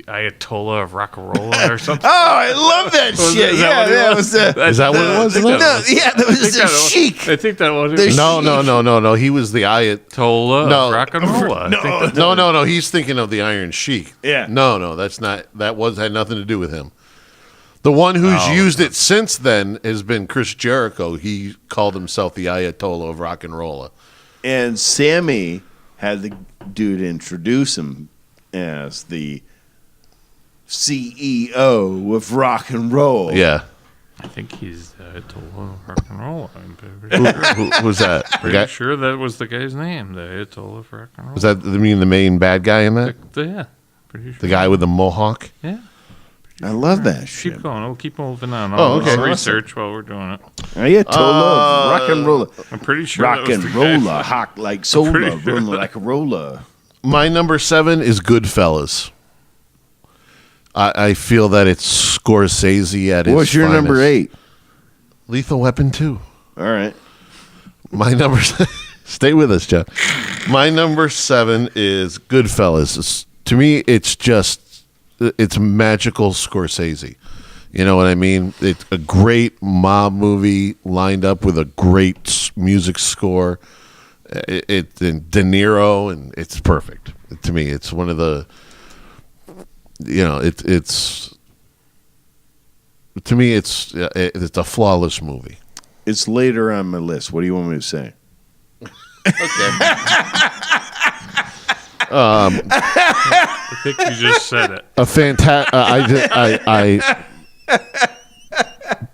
Ayatollah of Rock and Roll or something. Oh, I love that shit. Is that what it was? Is that what it was? That was the Sheik. I think that was it. No. He was the Ayatollah of Rock and Roll. No. He's thinking of the Iron Sheik. Yeah. No. That's not. Had nothing to do with him. The one who's used it since then has been Chris Jericho. He called himself the Ayatollah of Rock and Roll. And Sammy had the dude introduce him as the CEO of rock and roll. Yeah. I think he's the Ayatollah of Rock and Roll. I'm pretty sure. Who was that? Pretty sure that was the guy's name, the Ayatollah of Rock and Roll. Was that the main bad guy in that? Yeah. Pretty sure. The guy with the mohawk? Yeah. I love that shit. Keep going. We'll keep moving on. Okay. I'll research while we're doing it. Ayatollah of rock and roll. I'm pretty sure rock and roller, hawk like solar, sure. rolling like a roller. My number 7 is Goodfellas. I feel that it's Scorsese at his What's your finest. number 8? Lethal Weapon 2. All right. My number... Stay with us, Jeff. My number 7 is Goodfellas. To me, it's magical Scorsese. You know what I mean? It's a great mob movie lined up with a great music score. It's De Niro, and it's perfect. To me, it's one of the... it's to me, it's a flawless movie. It's later on my list. What do you want me to say? I think you just said it. A fantastic. I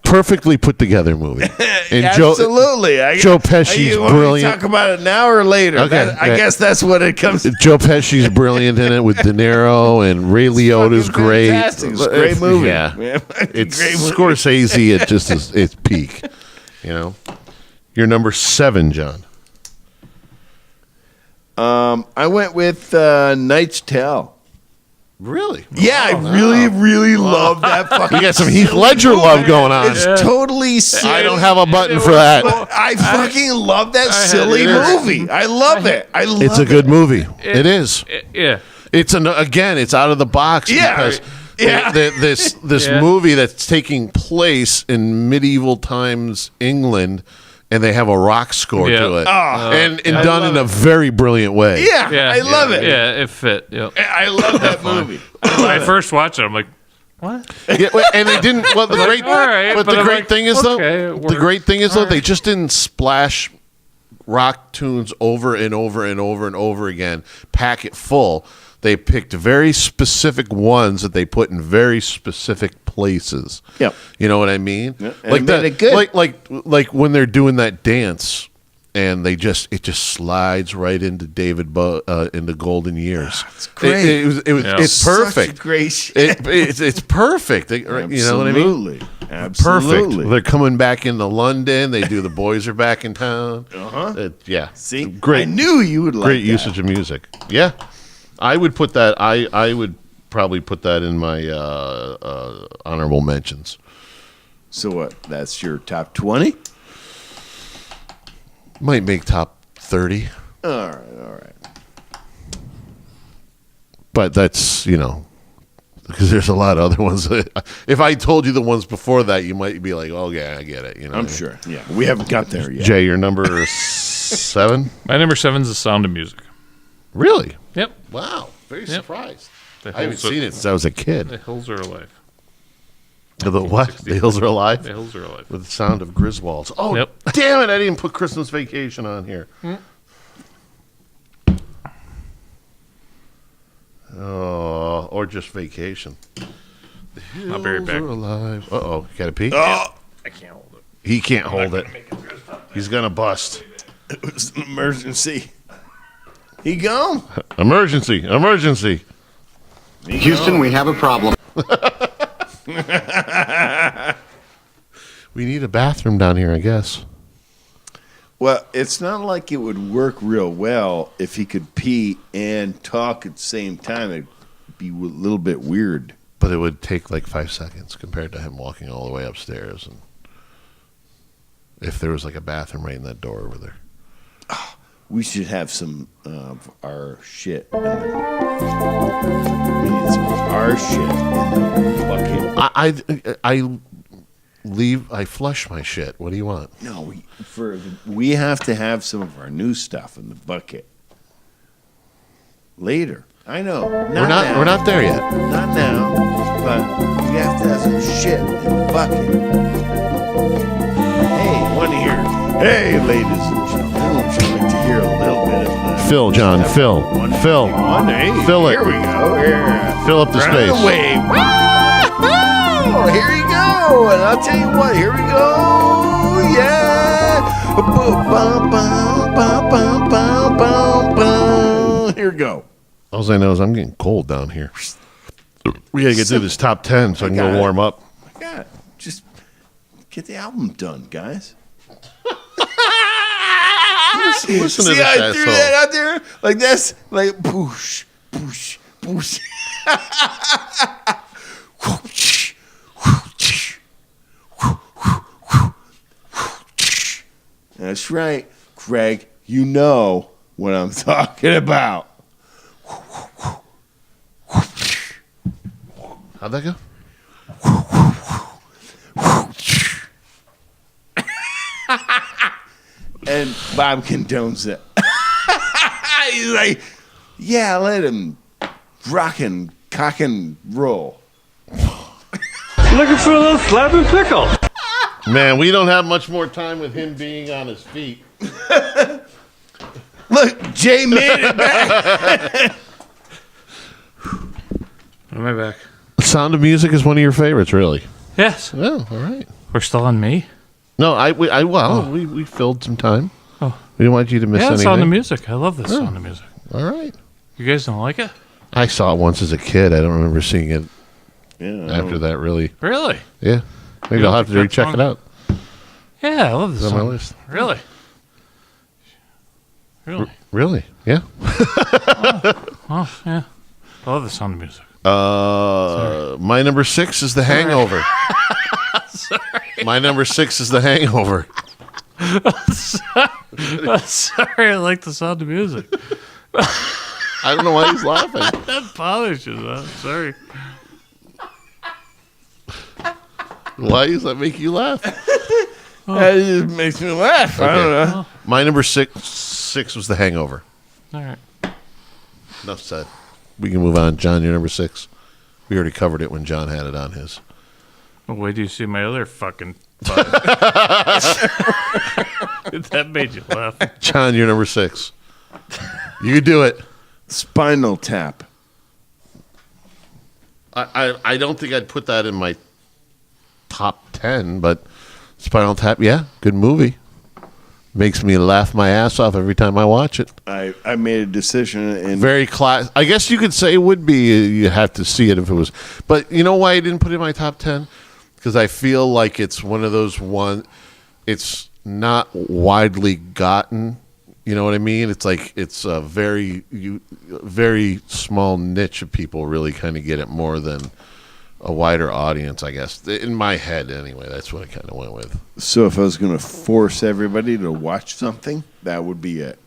perfectly put together movie. And Absolutely. Joe Pesci's brilliant. Talk about it now or later. Okay. I guess that's what it comes to. Joe Pesci's brilliant in it with De Niro, and Ray Liotta's great. Fantastic. It's a great movie. Yeah, it's great movie. Scorsese at just its peak. You're number 7, John. I went with Knight's Tale. Really? Yeah, I really love that fucking. We got some Heath Ledger love going on. It's totally silly. I don't have a button for that. I fucking love that silly movie. I love it. It's a good movie. It is. Yeah. It's it's out of the box because this movie that's taking place in medieval times England, and they have a rock score to it, and done in a very brilliant way. Yeah, I love it. Yeah, it fit. Yep. I love that movie. When I first watched it, I'm like, what? Yeah, and they didn't. Well, the great thing is though, they just didn't splash rock tunes over and over and over and over again, pack it full. They picked very specific ones that they put in very specific places. Yep. You know what I mean? Yep. Like that, like when they're doing that dance, and it just slides right into David into Golden Years. It's great. It's perfect. Such great shit. It's perfect. You know what I mean? Absolutely. Perfect. They're coming back into London. They do The Boys Are Back in Town. Yeah. See, great. I knew you would like great that. usage of music. Yeah. I would put that. I would probably put that in my honorable mentions. So what? That's your top 20? Might make top 30. All right. But that's, because there's a lot of other ones. If I told you the ones before that, you might be like, oh, yeah, I get it. I'm sure. Yeah, we haven't got there yet. Jay, your number 7? My number 7 is The Sound of Music. Really? Yep. Wow. Very surprised. I haven't seen it since I was a kid. The Hills Are Alive. The what? The Hills Are Alive? The Hills Are Alive. With the Sound of Griswolds. Oh, damn it. I didn't put Christmas Vacation on here. Oh, or just Vacation. The Hills I'll be right back. Are Alive. Uh-oh. Got to pee? Oh, I can't hold it. He can't hold it. He's going to bust. it was an emergency. He gone. Emergency. Houston, we have a problem. We need a bathroom down here, I guess. Well, it's not like it would work real well if he could pee and talk at the same time. It'd be a little bit weird. But it would take like 5 seconds compared to him walking all the way upstairs. And if there was like a bathroom right in that door over there. We should have some of our shit. We need some of our shit in the bucket. I flush my shit. What do you want? No, we have to have some of our new stuff in the bucket later. I know. We're not there yet. Not now, but we have to have some shit in the bucket. Hey, want to hear? Hey, ladies and gentlemen, would you like to hear a little bit of that? Phil, John, Phil. Phil. Hey, Fill it. Here we go. Here. Fill up the space. Away. Woo! Here you go. And I'll tell you what. Here we go. Yeah. Here we go. All I know is I'm getting cold down here. We gotta get through this top 10 so I can go warm up. My God, just get the album done, guys. Listen to See, this I threw asshole. that out there like this, like boosh, boosh, boosh. That's right, Craig. You know what I'm talking about. How'd that go? And Bob condones it. He's like, yeah, let him rock and cock and roll. Looking for a little slab and pickle. Man, we don't have much more time with him being on his feet. Look, Jay made it back. Am I back? Sound of Music is one of your favorites, really. Yes. Oh, all right. We're still on me? No, we filled some time. Oh. We didn't want you to miss Yeah, anything. Sound of Music. I love this Sound of Music. All right. You guys don't like it? I saw it once as a kid. I don't remember seeing it after that, really. Really? Yeah. Maybe I'll have to recheck it out. Yeah, I love this It's on my song. list. Really? Really? Really? Yeah. Oh, yeah. I love the Sound of Music. My number 6 is The Hangover. My number 6 is The Hangover. Sorry, I like the Sound of Music. I don't know why he's laughing. That bothers you, though. Sorry. Why does that make you laugh? That just makes me laugh. I don't know. My number six was The Hangover. All right. Enough said. We can move on. John, your number 6. We already covered it when John had it on his. Well, wait till you see my other fucking butt. That made you laugh. John, your number 6. You can do it. Spinal Tap. I don't think I'd put that in my top 10, but Spinal Tap, yeah, good movie. Makes me laugh my ass off every time I watch it. I made a decision and Very class. I guess you could say it would be. You have to see it if it was. But you know why I didn't put it in my top 10? Because I feel like it's one of those it's not widely gotten. You know what I mean? It's like it's a very small niche of people really kind of get it more than a wider audience, I guess. In my head, anyway, that's what I kind of went with. So if I was going to force everybody to watch something, that would be it.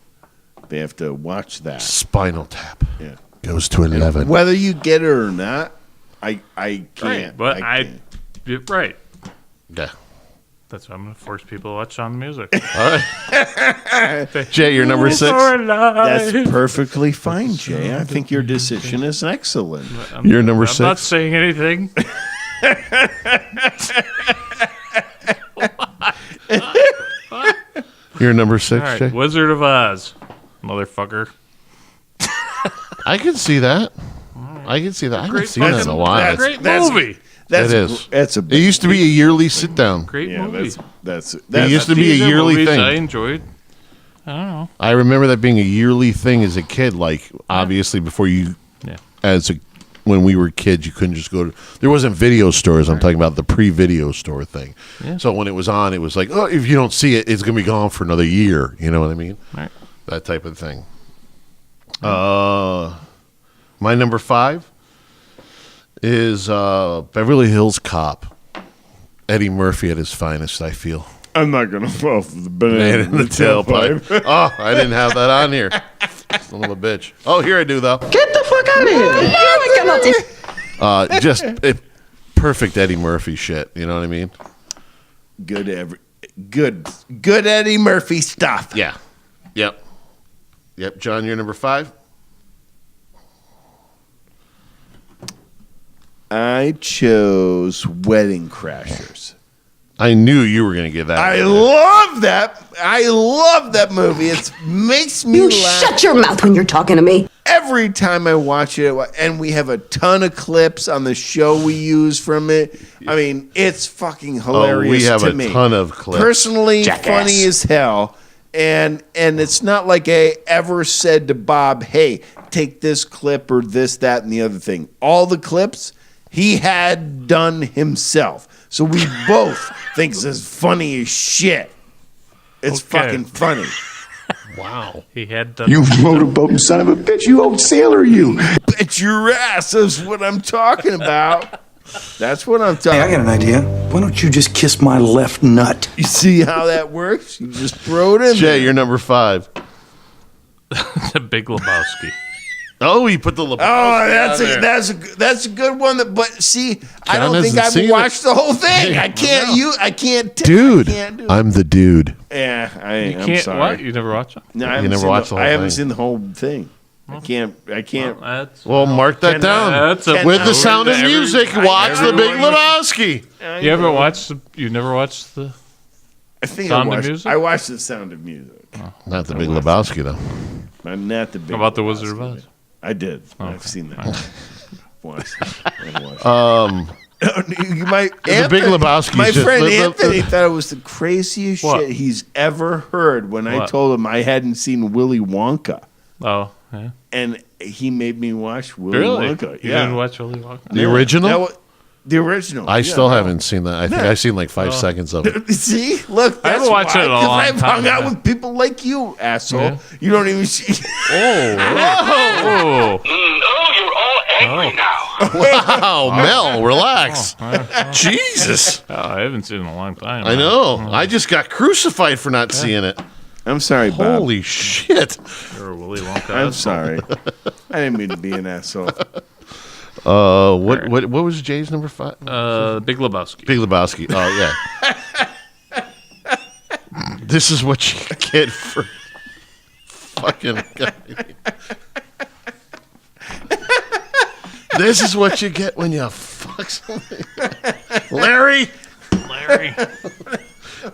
They have to watch that. Spinal Tap. Yeah. Goes to 11. Whether you get it or not, I can't. Right, but can't. right. Yeah. That's why I'm going to force people to watch Sound of Music. All right. Jay, your number 6? That's perfectly fine, Jay. I think your decision is excellent. Your number 6? I'm not saying anything. Your number 6, All right, Jay? Wizard of Oz, motherfucker. I can see that. I can see that. I haven't seen that in a while. Great movie. That's It is. That's a. It used to be a yearly sit down. Great Yeah, movie. that's. It used to be a These are yearly movies thing. I enjoyed. I don't know. I remember that being a yearly thing as a kid. Like obviously, before you, Yeah. when we were kids, you couldn't just go to. There wasn't video stores. I'm talking about the pre-video store thing. Yeah. So when it was on, it was like, oh, if you don't see it, it's gonna be gone for another year. You know what I mean? Right. That type of thing. My number 5 is Beverly Hills Cop. Eddie Murphy at his finest, I feel. I'm not going to fall for the banana Man in the tailpipe. Oh, I didn't have that on here. Son of a bitch. Oh, here I do, though. Get the fuck out of here. Just perfect Eddie Murphy shit. You know what I mean? Good Eddie Murphy stuff. Yeah. Yep. John, you're number 5? I chose Wedding Crashers. I knew you were going to get that. I love that. I love that movie. It makes me laugh. Shut your mouth when you're talking to me. Every time I watch it, and we have a ton of clips on the show we use from it. I mean, it's fucking hilarious we have to a me. ton of clips. Personally, Jackass. funny as hell. And it's not like I ever said to Bob, hey, take this clip or this, that, and the other thing. All the clips he had done himself. So we both think this is funny as shit. It's fucking funny. Wow. He had done. You motorboating son of a bitch. You old sailor, you. Bet your ass is what I'm talking about. That's what I'm talking Hey, I got an idea. Why don't you just kiss my left nut? You see how that works? You just throw it in Jay, there. you're number 5. The Big Lebowski. Oh, he put the Lebowski that's a good one. But see, I don't think hasn't I've seen watched the whole thing. Hey, I can't. Dude, I can't do it. I'm the dude. Yeah, I'm Can't sorry. What? You never watch it? No, You never watched the whole I haven't thing. seen the whole thing. I can't. Well, mark that down. That's a- With the Sound of Music, watch the Big Lebowski. You ever watched? You never watched the? I think Sound of Music? I watched the Sound of Music. Not the Big Lebowski, though. Not the big. How about the Wizard Lebowski. of Oz? I did. I've seen that. Watched it. The Big Lebowski. My friend Anthony thought it was the craziest shit he's ever heard when I told him I hadn't seen Willy Wonka. Oh, yeah. And he made me watch Willy Really? Wonka. You didn't watch Willy Wonka? The original? The original. I still haven't seen that. I think I've seen like 5 seconds of it. See? Look, I haven't watched it in a 'cause long I've time, hung out man. with people like you, asshole. Yeah. You don't even see. Oh, Oh, you're all angry now. Wow, Mel, relax. Jesus. oh, I haven't seen it in a long time. I know. I just got crucified for not seeing it. I'm sorry, Bob. Holy shit. You're a Willy Wonka. I'm sorry. I didn't mean to be an asshole. What was Jay's number 5? Big Lebowski. Big Lebowski. Oh, yeah. This is what you get for fucking. This is what you get when you fuck somebody. Larry.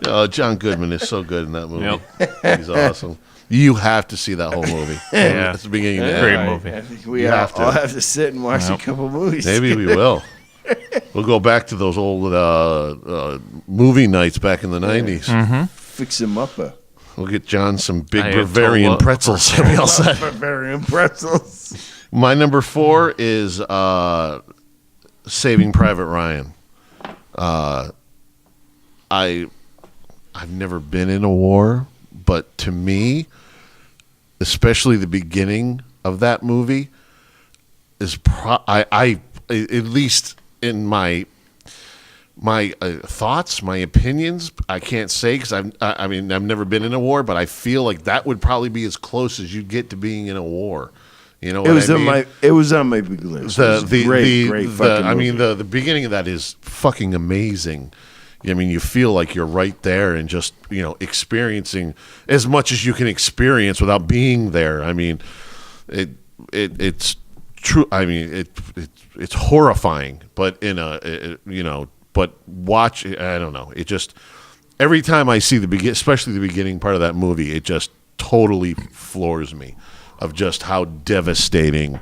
Oh, John Goodman is so good in that movie. Yep. He's awesome. You have to see that whole movie. Yeah. It's the beginning of the Great end. movie. I think we You all have to. have to sit and watch a couple movies. Maybe we will. We'll go back to those old movie nights back in the 90s. Mm-hmm. Fix him up a We'll get John some big I had Bavarian told- pretzels. He'll be all set. Bavarian pretzels. My number 4 is Saving Private Ryan. I've never been in a war, but to me, especially the beginning of that movie, is I at least in my thoughts, my opinions, I can't say because I mean I've never been in a war, but I feel like that would probably be as close as you get to being in a war. You know, what I mean? It was on my big list. It was great fucking I mean movie. the beginning of that is fucking amazing. I mean, you feel like you're right there and just, you know, experiencing as much as you can experience without being there. I mean, it's true. I mean, it's horrifying, but in but watch. I don't know. It just every time I see especially the beginning part of that movie, it just totally floors me of just how devastating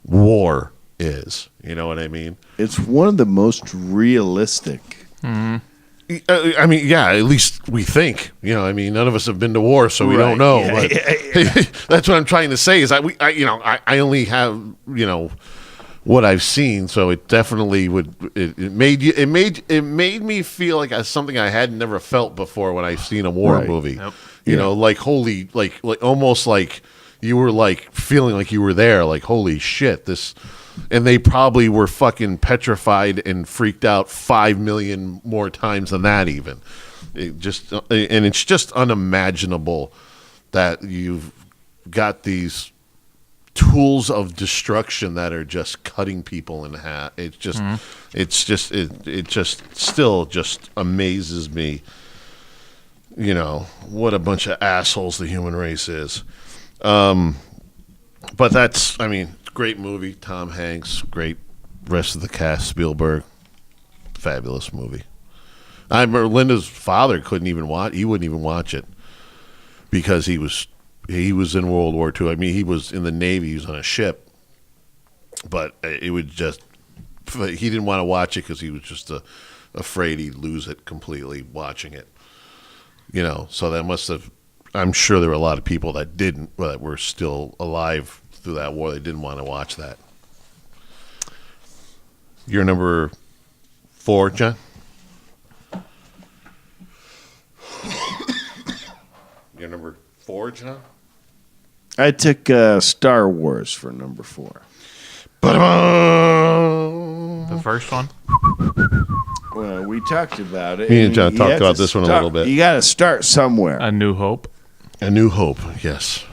war is. You know what I mean? It's one of the most realistic. I mean, yeah, at least we think. You know, I mean, none of us have been to war, so we don't know. Yeah, but that's what I'm trying to say is I only have, you know, what I've seen, so it definitely would. It made me feel like something I had never felt before when I've seen a war movie. Yep. You know, like holy, like almost like you were like feeling like you were there. Like holy shit, this And they probably were fucking petrified and freaked out 5 million more times than that even. And it's just unimaginable that you've got these tools of destruction that are just cutting people in half. It just still just amazes me, what a bunch of assholes the human race is. But that's, great movie. Tom Hanks, great rest of the cast. Spielberg, fabulous movie. I remember Linda's father couldn't even watch. He wouldn't even watch it because he was in World War II. He was in the Navy. He was on a ship, but it would just he didn't want to watch it because he was just afraid he'd lose it completely watching it. So that must have. I'm sure there were a lot of people that were still alive through that war. They didn't want to watch that. You're number 4, John? You're number 4, John? I took Star Wars for number 4. The first one? Well, we talked about it. Me and John talked about this one a little bit. You got to start somewhere. A New Hope. A New Hope, yes.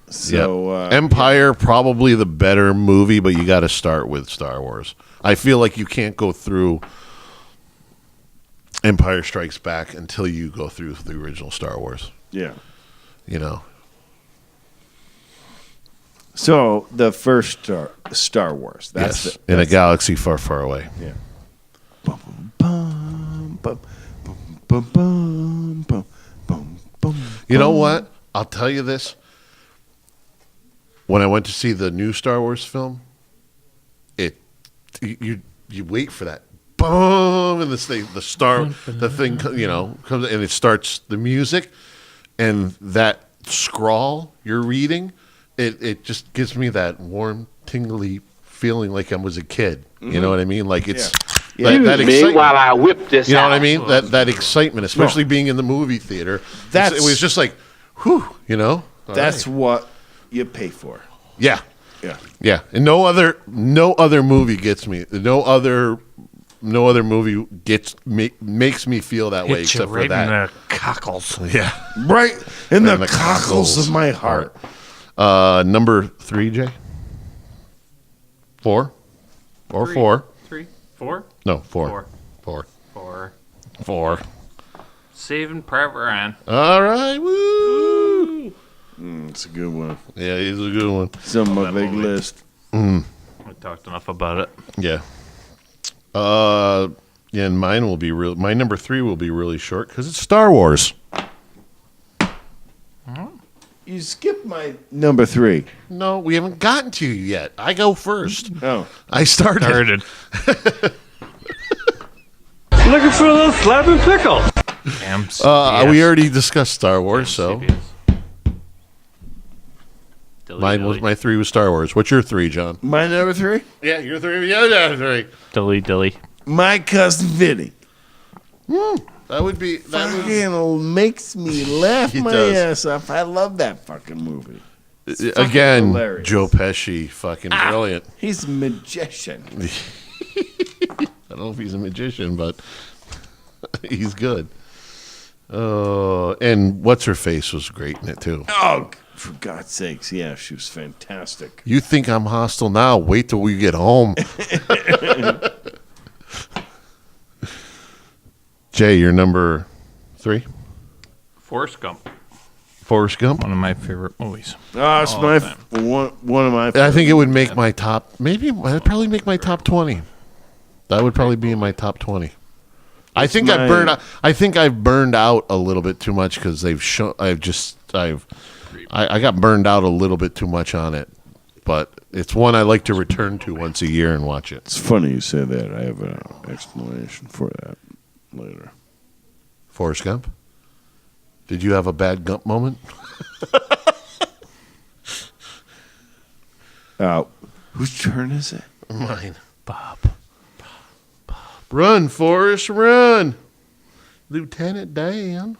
So Empire, probably the better movie, but you got to start with Star Wars. I feel like you can't go through Empire Strikes Back until you go through the original Star Wars. Yeah. So the first Star Wars. That's in a galaxy far, far away. Yeah. Bum, bum, bum, bum, bum, bum, bum, bum, you know what? I'll tell you this. When I went to see the new Star Wars film, you wait for that boom, and the thing comes, and it starts the music, and that scrawl you're reading, it just gives me that warm, tingly feeling like I was a kid. Mm-hmm. You know what I mean? Like it's that excitement. While I whip this, you know what I mean? That excitement, especially being in the movie theater. It was just like, whew. That's what you pay for. Yeah. And no other movie gets me. No other movie makes me feel that way except for that. In the cockles. Yeah. Right in the cockles of my heart. Number 3, Jay? 4? Or 4? 3? 4? No, 4. 4. Saving Private Ryan. All right. Woo! It's a good one. Yeah, he's a good one. It's on my big list. We talked enough about it. Yeah. And mine will be real. My number 3 will be really short because it's Star Wars. You skipped my number 3. No, we haven't gotten to you yet. I go first. Oh, I started. Looking for a little slab and pickle. We already discussed Star Wars, so my 3 was Star Wars. What's your 3, John? my number 3? Yeah, your 3. Yeah, 3. Dilly. My cousin Vinny. That would be Fucking makes me laugh He my does. ass off. I love that fucking movie. Again, hilarious. Joe Pesci, fucking brilliant. He's a magician. I don't know if he's a magician, but he's good. And what's her face was great in it too. Oh, for God's sakes, yeah, she was fantastic. You think I'm hostile now? Wait till we get home. Jay, you're number 3. Forrest Gump. Forrest Gump. One of my favorite movies. Oh, it's one of my. I think it would make my top. Maybe it'd probably make my top 20. That would probably be in my top 20. I think I've burned out a little bit too much because they've shown. I got burned out a little bit too much on it, but it's one I like to return to once a year and watch it. It's funny you say that. I have an explanation for that later. Forrest Gump. Did you have a bad Gump moment? Whose turn is it? Mine. Bob. Run, Forrest, run. Lieutenant Dan.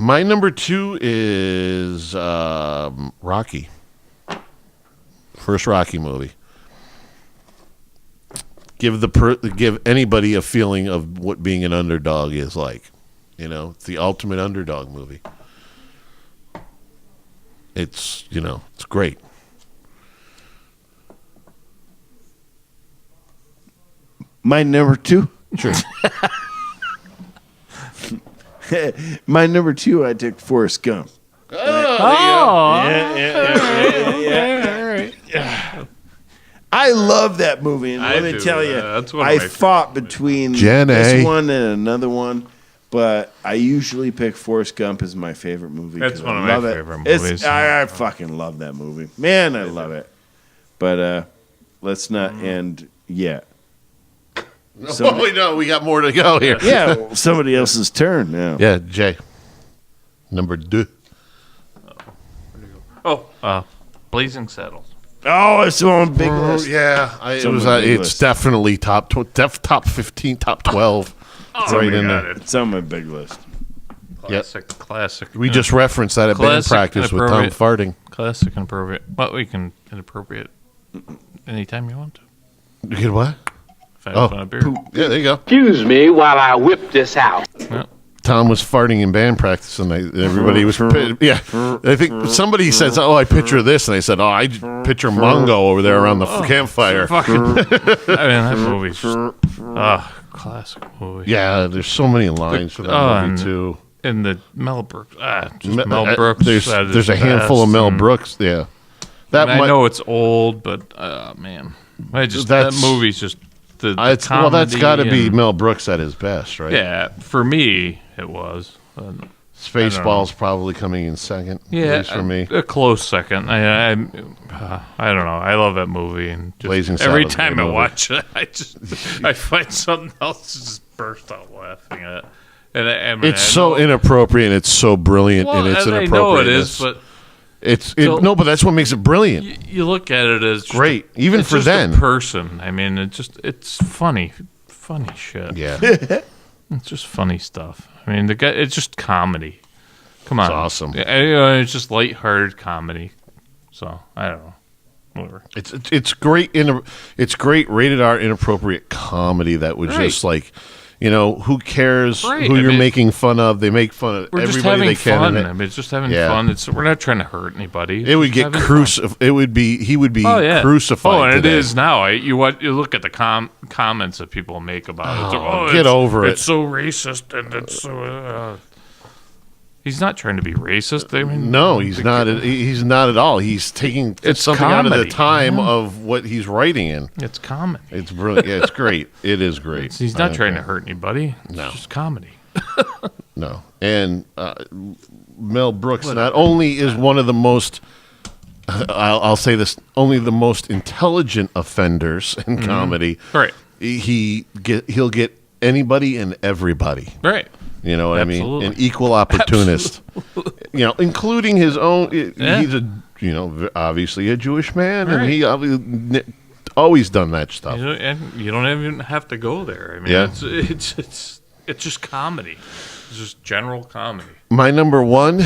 My number 2 is Rocky. First Rocky movie. Give anybody a feeling of what being an underdog is like. You know, it's the ultimate underdog movie. It's, it's great. My number 2? Sure. My number 2, I took Forrest Gump. Yeah. I love that movie, and let me tell you, I fought between this one and another one, but I usually pick Forrest Gump as my favorite movie. That's one of my favorite movies. I fucking love that movie. Man, I love it. But let's not end yet. We got more to go here. Yeah, somebody else's turn now. Yeah, Jay. Number 2. Blazing Saddles. Oh, it's on big list. Yeah, it's definitely top 15, top 12. It's right in there. It's on my big list. Classic. We just referenced that at band practice with Tom farting. Classic and appropriate. But we can inappropriate anytime you want to. You get what? A beer. Yeah, there you go. Excuse me while I whip this out. Yeah. Tom was farting in band practice, and everybody was. Yeah, I think somebody says, "Oh, I picture this," and I said, "Oh, I picture Mongo over there around the campfire." That movie's just classic movie. Yeah, there's so many lines for that movie too. And the Mel Brooks, Mel Brooks. There's a handful of Mel Brooks. Yeah, I know it's old, but man, that movie's just. That's got to be Mel Brooks at his best, right? Yeah, for me, it was. Spaceballs probably coming in second. Yeah, for me, a close second. I don't know. I love that movie, and every time I watch it, I find something else to just burst out laughing at. And it's so inappropriate. And it's so brilliant, and it's inappropriate. I know it is, but. But that's what makes it brilliant. You look at it as great, even for then. A person. I mean, it's funny shit. Yeah, it's just funny stuff. I mean, it's just comedy. Come on, it's awesome. It's just lighthearted comedy. So I don't know, whatever. It's great. It's great rated R inappropriate comedy that would just like. Who cares who you're making fun of? They make fun of everybody they can. Fun. I mean, it's just having fun. We're not trying to hurt anybody. It would get crucified. He would be crucified. Oh, and today. it is now. You look at the comments that people make about it. Get over it. It's so racist, and it's so. He's not trying to be racist. I mean, no, he's not. He's not at all. He's taking something comedy. Out of the time of what he's writing in. It's comedy. It's brilliant. Yeah, it's great. It is great. He's not trying to hurt anybody. It's just comedy. No, and Mel Brooks not only is one of the most. I'll say this: only the most intelligent offenders in comedy. Right. He'll get anybody and everybody. Right. You know what I mean? An equal opportunist. Including his own. He's obviously a Jewish man, and he always done that stuff. You don't even have to go there. I mean, it's just comedy. It's just general comedy. My number 1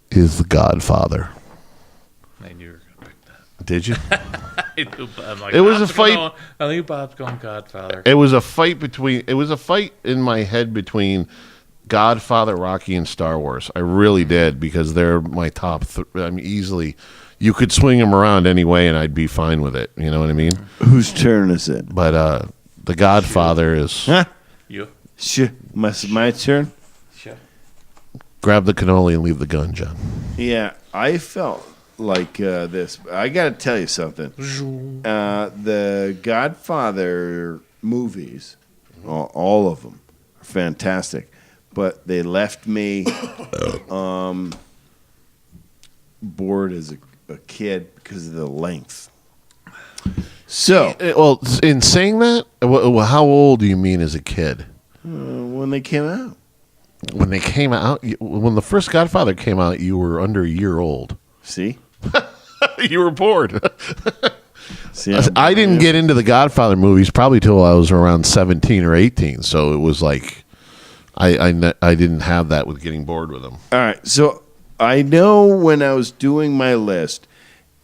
is The Godfather. I knew you were gonna pick that. Did you? I'm like, it was a fight. I think Bob's going Godfather. It was a fight in my head between Godfather, Rocky, and Star Wars. I really did, because they're my top. Easily, you could swing them around any way, and I'd be fine with it. You know what I mean? Whose turn is it? But The Godfather is. You. Sure. My turn. Sure. Grab the cannoli and leave the gun, John. Yeah, I felt like this. I got to tell you something. The Godfather movies, all of them, are fantastic, but they left me bored as a kid because of the length. So, well, in saying that, how old do you mean as a kid? When they came out. When they came out, when the first Godfather came out, you were under a year old. See? You were bored. See, I didn't get into the Godfather movies probably till I was around 17 or 18. So it was like I didn't have that with getting bored with them. All right. So I know when I was doing my list,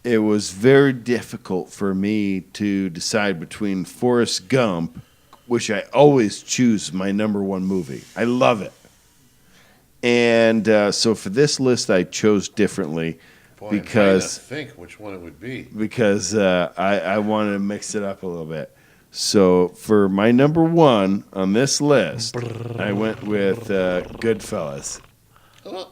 it was very difficult for me to decide between Forrest Gump, which I always choose my number one movie. I love it. And so for this list, I chose differently because I'm trying to think which one it would be. Because I wanted to mix it up a little bit. So for my number one on this list, I went with Goodfellas.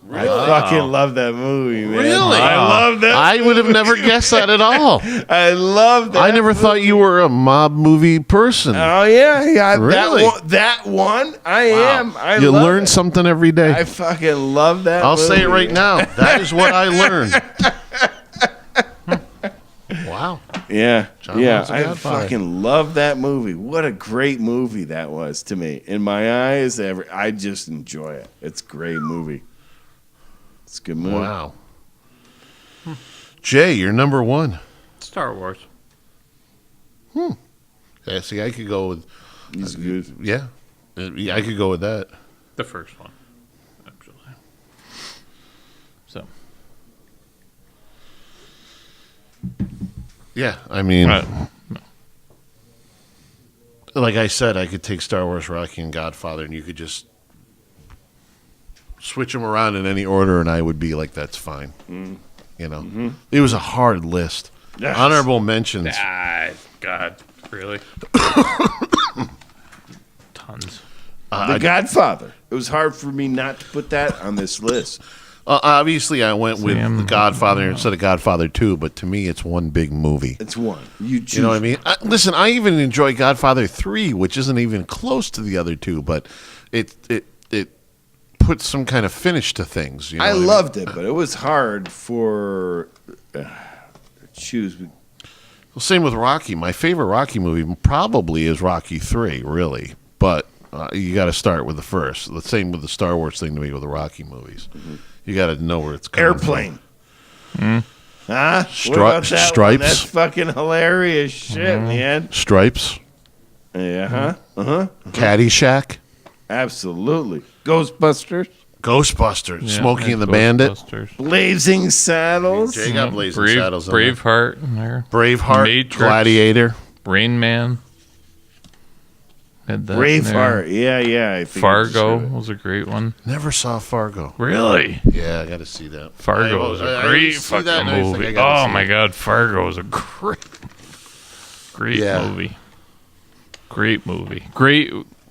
Really? I fucking love that movie, man. Really? I love that I would have never guessed that at all. I love that. I never thought you were a mob movie person. Oh, yeah. Really? That one, I am. I you love learn it. something every day. I fucking love that I'll movie. say it right now. That is what I learned. Wow. Yeah. John yeah. loves a I Godfather. fucking love that movie. What a great movie that was to me. In my eyes, I just enjoy it. It's a great movie. It's a good movie. Wow. Jay, you're number one. Star Wars. Yeah, see, I could go with. He's good. Yeah. I could go with that. The first one, actually. So. Yeah, I mean, No. like I said, I could take Star Wars, Rocky, and Godfather, and you could just switch them around in any order, and I would be like, that's fine. You know, it was a hard list. Yes. Honorable mentions. God, really? Tons. The Godfather. It was hard for me not to put that on this list. Obviously, I went with The Godfather instead of Godfather 2, but to me, it's one big movie. It's one. You choose. You know what I mean? Listen, I even enjoy Godfather 3, which isn't even close to the other two, but it puts some kind of finish to things. You know I what loved it, but it was hard for choose. Well, same with Rocky. My favorite Rocky movie probably is Rocky 3, really. But you got to start with the first. The same with the Star Wars thing to me with the Rocky movies. You got to know where it's coming Airplane. from. Huh? Stri- What about that one? Stripes. That's fucking hilarious shit, man. Stripes. Yeah, huh? Caddyshack. Absolutely. Ghostbusters. Ghostbusters. Yeah, Smokey and the there's Bandit. Ghostbusters. Blazing Saddles. Jay got Blazing Saddles in there. Braveheart in there. Braveheart. Matrix. Gladiator. Rain Man. Had that in Braveheart. there. Yeah. I think Fargo I just was a great one. Never saw Fargo. Really? Yeah, I got to see that. Fargo was a great fucking movie. Oh my god, Fargo was a great movie. Great movie.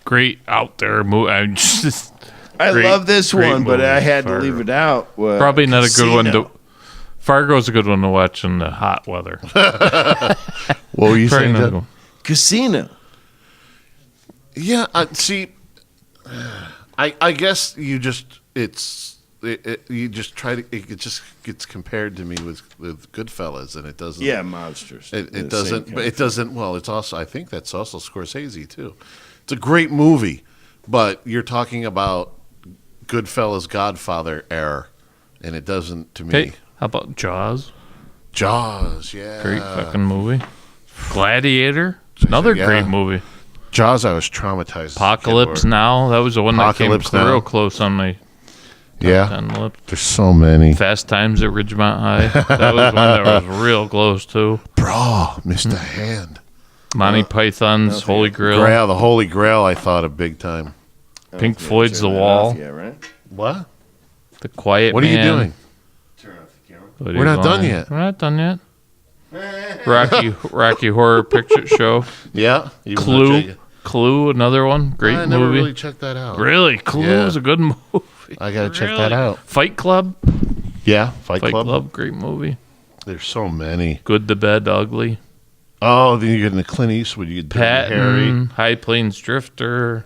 Great out there movie. I'm just. I love this great one, but movie, I had Fargo. to leave it out. Probably not a good one Casino. to. Fargo's a good one to watch in the hot weather. What were you Probably saying, not a Ted? good one. Casino. Yeah, see, I guess you just you just try to it just gets compared to me with Goodfellas, and it doesn't. Yeah, monsters. It doesn't. But it doesn't. Well, it's also. I think that's also Scorsese too. It's a great movie, but you're talking about Goodfellas, Godfather era, and it doesn't to me. Hey, how about Jaws? Jaws, yeah, Great fucking movie. Gladiator, another Yeah. great movie. Jaws, I was traumatized. as a kid Apocalypse for. Now, that was the one that came Apocalypse Now. real close on my Yeah, 10 list. there's so many. Fast Times at Ridgemont High. That was one that was real close too. Bro, missed a hand. Monty Python's Holy Grail. Grail, the Holy Grail. I thought of big time. Pink Floyd's The Wall. Yeah, right. What? The Quiet What are Man. you doing? What are We're you not done doing? yet. We're not done yet. Rocky Horror Picture Show. Yeah, even though Jay- Clue, another one. Great I movie. never really checked that out. Really? Clue Yeah. was a good movie. I gotta check Really? that out. Fight Club. Yeah, Fight Fight Club. Club. Great movie. There's so many. Good, the Bad, Ugly. Oh, then you get into Clint Eastwood. You get Dirty Harry, Patton. High Plains Drifter.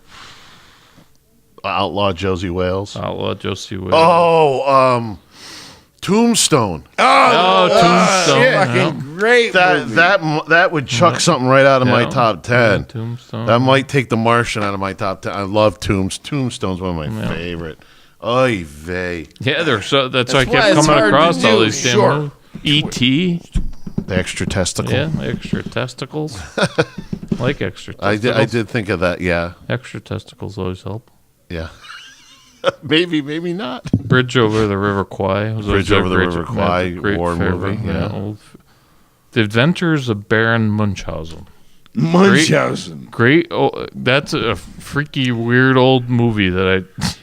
Outlaw Josie Wales. Outlaw Josie Wales. Oh, Tombstone. Tombstone. Shit, Yeah. fucking great movie. That would chuck something right out of my Yeah. top 10. Tombstone. That might take The Martian out of my top 10. I love Tombstone's one of my favorite. Oy vey. Yeah, that's why I why kept it's coming hard across to all do. these damn Sure. movies. E.T. The extra testicle. Yeah, extra testicles. Like extra I testicles. did think of that. Yeah, Extra testicles always help. yeah. Maybe, maybe not. Bridge Over the River Kwai. Bridge Over the River Kwai, war movie. Yeah. The Adventures of Baron Munchausen. Munchausen. Great. Oh, that's a freaky, weird old movie that I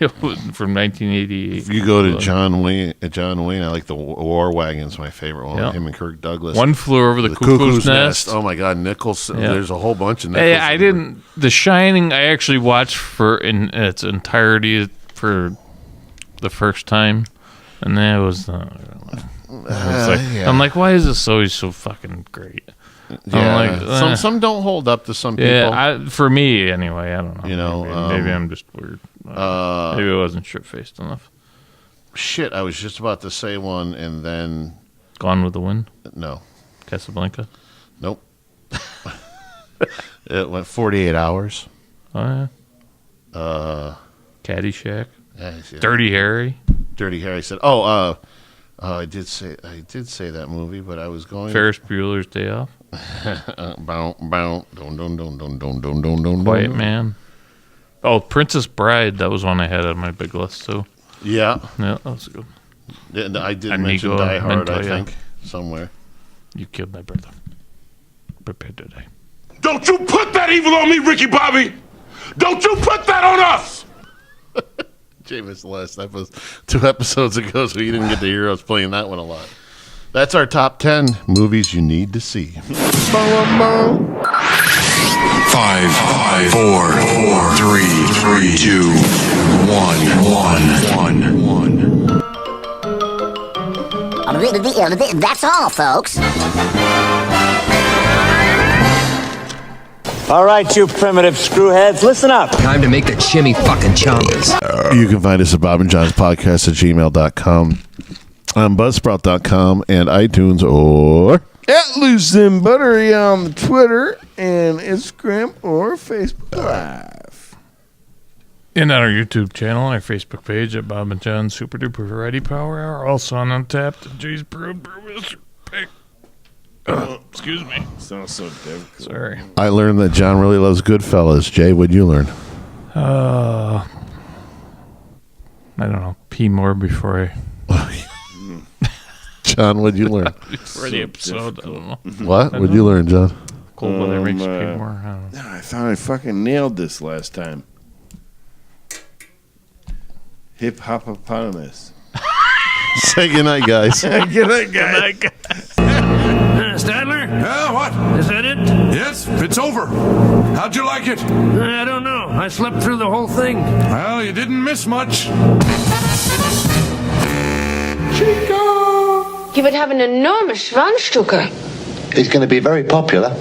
from 1988. If you go to John Wayne, I like the War Wagon's my favorite one. Yeah. Him and Kirk Douglas. One Flew Over the Cuckoo's Nest. Oh my God, Nichols. Yeah. There's a whole bunch of Nichols. Hey, I didn't. The Shining, I actually watched in its entirety for the first time, and that was. I'm like, why is this always so fucking great? Yeah, I'm like, some don't hold up to some people. Yeah, for me anyway. I don't know. You know, maybe I'm just weird. Maybe I wasn't shit-faced enough. Shit, I was just about to say one, and then Gone with the Wind. No, Casablanca. Nope. It went 48 Hours. Oh yeah. Caddyshack. Yeah. Dirty Harry. Dirty Harry said, I did say that movie, but I was going Ferris Bueller's Day Off. Quiet Man. Oh, Princess Bride. That was one I had on my big list too. Yeah, that was good. Yeah, I did mention Die Hard. I think somewhere. You killed my brother. Prepare to die. Don't you put that evil on me, Ricky Bobby! Don't you put that on us! James, last episode, 2 episodes ago, so you didn't get to hear us playing that one a lot. That's our top 10 movies you need to see. 5, 4, 3, 2, 1. That's all, folks. All right, you primitive screwheads, listen up. Time to make the chimmy fucking chompers. You can find us at Bob and John's Podcast at gmail.com, on Buzzsprout.com, and iTunes, or at Loose and Buttery on the Twitter and Instagram or Facebook Live. And on our YouTube channel and our Facebook page at Bob and John's Super Duper Variety Power Hour. Also on Untapped, Jay's Brew, Mr. Pick. Excuse me. Sounds so difficult. Sorry. I learned that John really loves Goodfellas. Jay, what'd you learn? I don't know. Pee more before I... John, what'd you learn? For the episode, I don't know. What? What'd you learn, John? Cold weather makes you pee more. I don't know. I thought I fucking nailed this last time. Hip-hopopotamus. Say goodnight, guys. Good night, guys. Stadler? Yeah, what? Is that it? Yes, it's over. How'd you like it? I don't know. I slept through the whole thing. Well, you didn't miss much. You would have an enormous Schwanzstücke. He's going to be very popular.